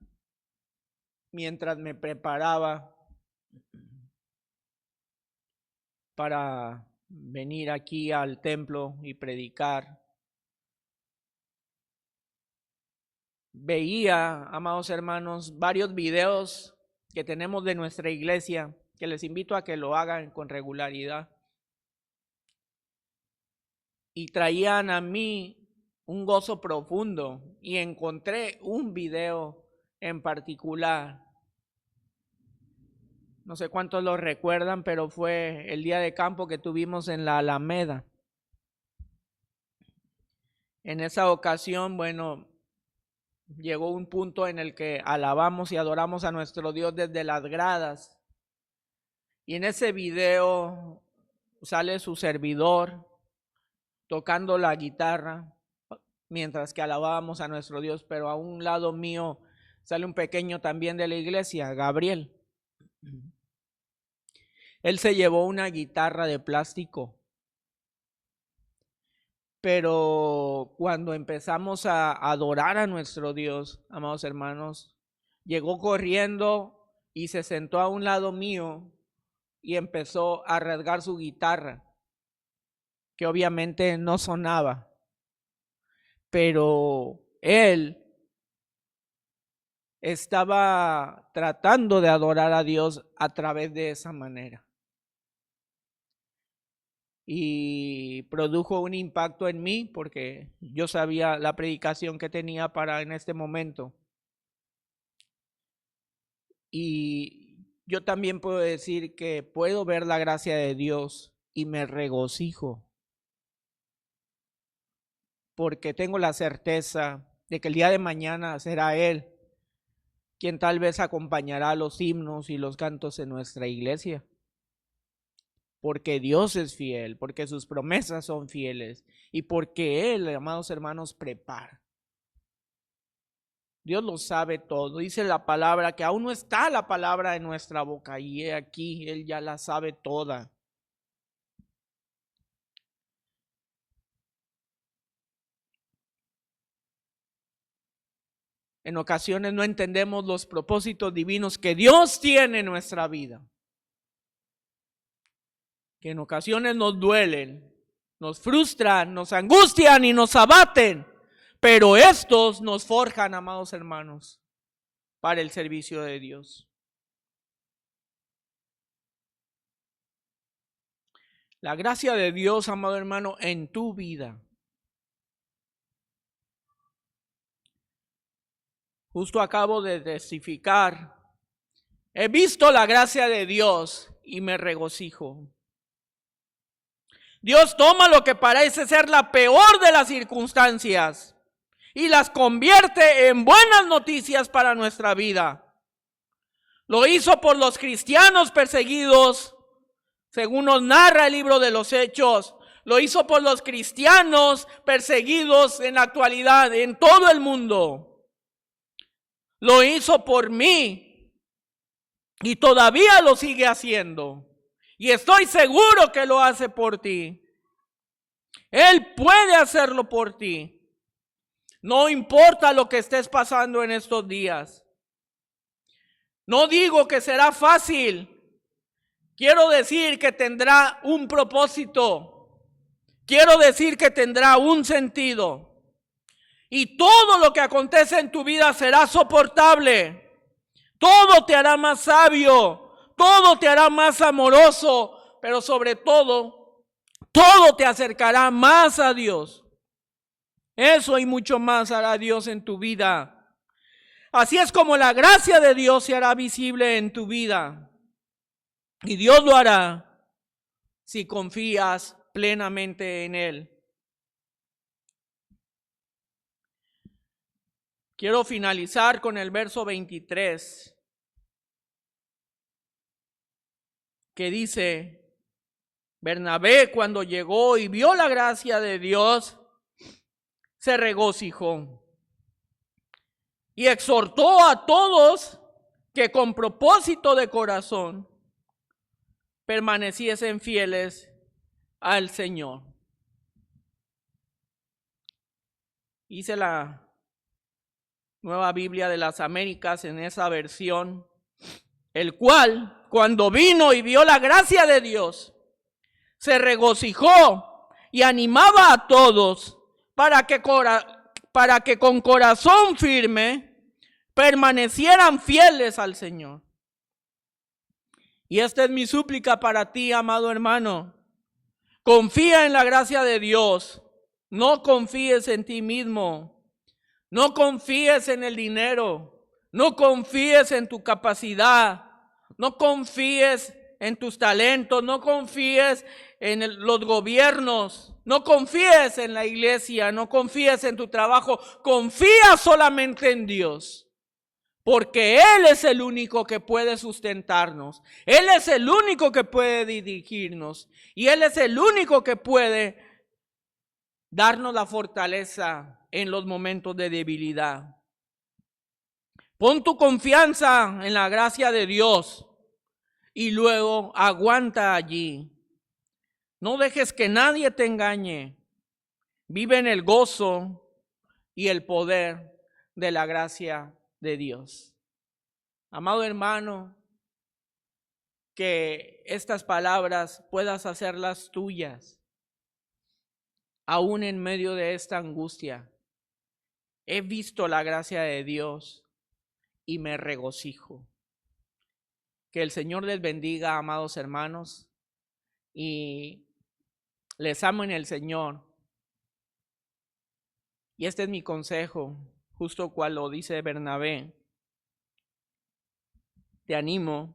mientras me preparaba para venir aquí al templo y predicar, veía, amados hermanos, varios videos que tenemos de nuestra iglesia, que les invito a que lo hagan con regularidad. Y traían a mí un gozo profundo, y encontré un video en particular. No sé cuántos lo recuerdan, pero fue el día de campo que tuvimos en la Alameda. En esa ocasión, bueno, llegó un punto en el que alabamos y adoramos a nuestro Dios desde las gradas. Y en ese video sale su servidor tocando la guitarra mientras que alabábamos a nuestro Dios, pero a un lado mío sale un pequeño también de la iglesia, Gabriel. Él se llevó una guitarra de plástico, pero cuando empezamos a adorar a nuestro Dios, amados hermanos, llegó corriendo y se sentó a un lado mío y empezó a rasgar su guitarra, que obviamente no sonaba, pero él estaba tratando de adorar a Dios a través de esa manera. Y produjo un impacto en mí porque yo sabía la predicación que tenía para en este momento. Y yo también puedo decir que puedo ver la gracia de Dios y me regocijo, porque tengo la certeza de que el día de mañana será Él quien tal vez acompañará los himnos y los cantos en nuestra iglesia. Porque Dios es fiel, porque sus promesas son fieles y porque Él, amados hermanos, prepara. Dios lo sabe todo. Dice la palabra que aún no está la palabra en nuestra boca y aquí Él ya la sabe toda. En ocasiones no entendemos los propósitos divinos que Dios tiene en nuestra vida, que en ocasiones nos duelen, nos frustran, nos angustian y nos abaten, pero estos nos forjan, amados hermanos, para el servicio de Dios. La gracia de Dios, amado hermano, en tu vida. Justo acabo de testificar, he visto la gracia de Dios y me regocijo. Dios toma lo que parece ser la peor de las circunstancias y las convierte en buenas noticias para nuestra vida. Lo hizo por los cristianos perseguidos, según nos narra el libro de los Hechos. Lo hizo por los cristianos perseguidos en la actualidad en todo el mundo. Lo hizo por mí y todavía lo sigue haciendo. Y estoy seguro que lo hace por ti. Él puede hacerlo por ti. No importa lo que estés pasando en estos días. No digo que será fácil. Quiero decir que tendrá un propósito. Quiero decir que tendrá un sentido. Y todo lo que acontece en tu vida será soportable. Todo te hará más sabio. Todo te hará más amoroso. Pero sobre todo, todo te acercará más a Dios. Eso y mucho más hará Dios en tu vida. Así es como la gracia de Dios se hará visible en tu vida. Y Dios lo hará si confías plenamente en Él. Quiero finalizar con el verso 23, que dice: Bernabé, cuando llegó y vio la gracia de Dios, se regocijó y exhortó a todos que con propósito de corazón permaneciesen fieles al Señor. Hice la Nueva Biblia de las Américas en esa versión, el cual, cuando vino y vio la gracia de Dios, se regocijó y animaba a todos para que con corazón firme permanecieran fieles al Señor. Y esta es mi súplica para ti, amado hermano. Confía en la gracia de Dios. No confíes en ti mismo. No confíes en el dinero. No confíes en tu capacidad. No confíes en tus talentos. No confíes en los gobiernos. No confíes en la iglesia. No confíes en tu trabajo. Confía solamente en Dios. Porque Él es el único que puede sustentarnos. Él es el único que puede dirigirnos. Y Él es el único que puede darnos la fortaleza en los momentos de debilidad. Pon tu confianza en la gracia de Dios y luego aguanta allí. No dejes que nadie te engañe. Vive en el gozo y el poder de la gracia de Dios. Amado hermano, que estas palabras puedas hacerlas tuyas, aún en medio de esta angustia. He visto la gracia de Dios y me regocijo. Que el Señor les bendiga, amados hermanos, y les amo en el Señor. Y este es mi consejo, justo cual lo dice Bernabé. Te animo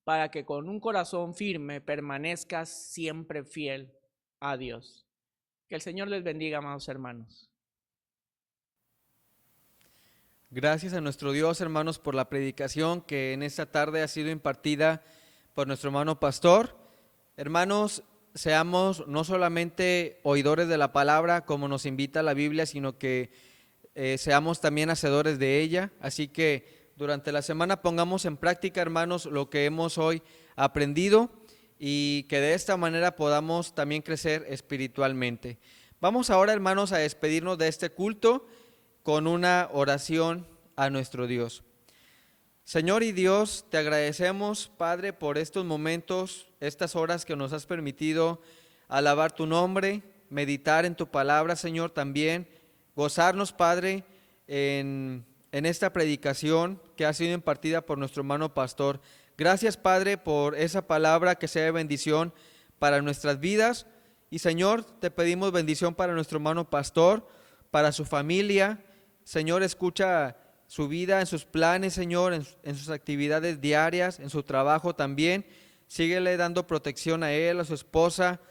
para que con un corazón firme permanezcas siempre fiel a Dios. Que el Señor les bendiga, amados hermanos. Gracias a nuestro Dios, hermanos, por la predicación que en esta tarde ha sido impartida por nuestro hermano pastor. Hermanos, seamos no solamente oidores de la palabra como nos invita la Biblia, sino que seamos también hacedores de ella. Así que durante la semana pongamos en práctica, hermanos, lo que hemos hoy aprendido y que de esta manera podamos también crecer espiritualmente. Vamos ahora, hermanos, a despedirnos de este culto con una oración a nuestro Dios. Señor y Dios, te agradecemos, Padre, por estos momentos, estas horas que nos has permitido alabar tu nombre, meditar en tu palabra, Señor, también gozarnos, Padre, en esta predicación que ha sido impartida por nuestro hermano pastor. Gracias, Padre, por esa palabra que sea de bendición para nuestras vidas. Y, Señor, te pedimos bendición para nuestro hermano pastor, para su familia. Señor, escucha su vida, en sus planes, Señor, en sus actividades diarias, en su trabajo también. Síguele dando protección a él, a su esposa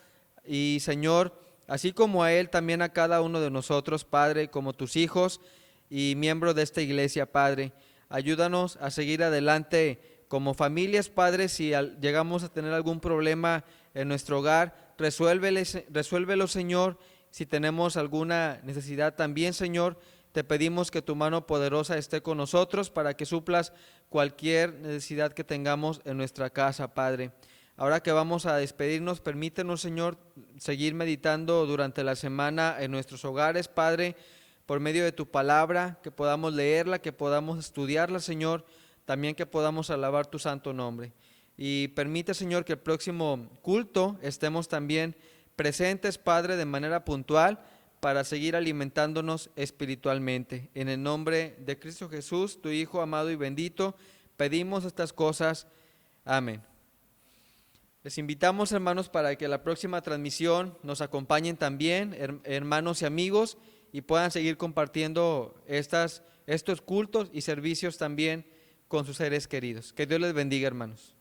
y, Señor, así como a él, también a cada uno de nosotros, Padre, como tus hijos y miembros de esta iglesia, Padre. Ayúdanos a seguir adelante como familias, Padre. Si llegamos a tener algún problema en nuestro hogar, resuélvelo, Señor. Si tenemos alguna necesidad también, Señor, te pedimos que tu mano poderosa esté con nosotros para que suplas cualquier necesidad que tengamos en nuestra casa, Padre. Ahora que vamos a despedirnos, permítenos, Señor, seguir meditando durante la semana en nuestros hogares, Padre, por medio de tu palabra, que podamos leerla, que podamos estudiarla, Señor, también que podamos alabar tu santo nombre. Y permite, Señor, que el próximo culto estemos también presentes, Padre, de manera puntual, para seguir alimentándonos espiritualmente. En el nombre de Cristo Jesús, tu Hijo amado y bendito, pedimos estas cosas. Amén. Les invitamos, hermanos, para que la próxima transmisión nos acompañen también, hermanos y amigos, y puedan seguir compartiendo estos cultos y servicios también con sus seres queridos. Que Dios les bendiga, hermanos.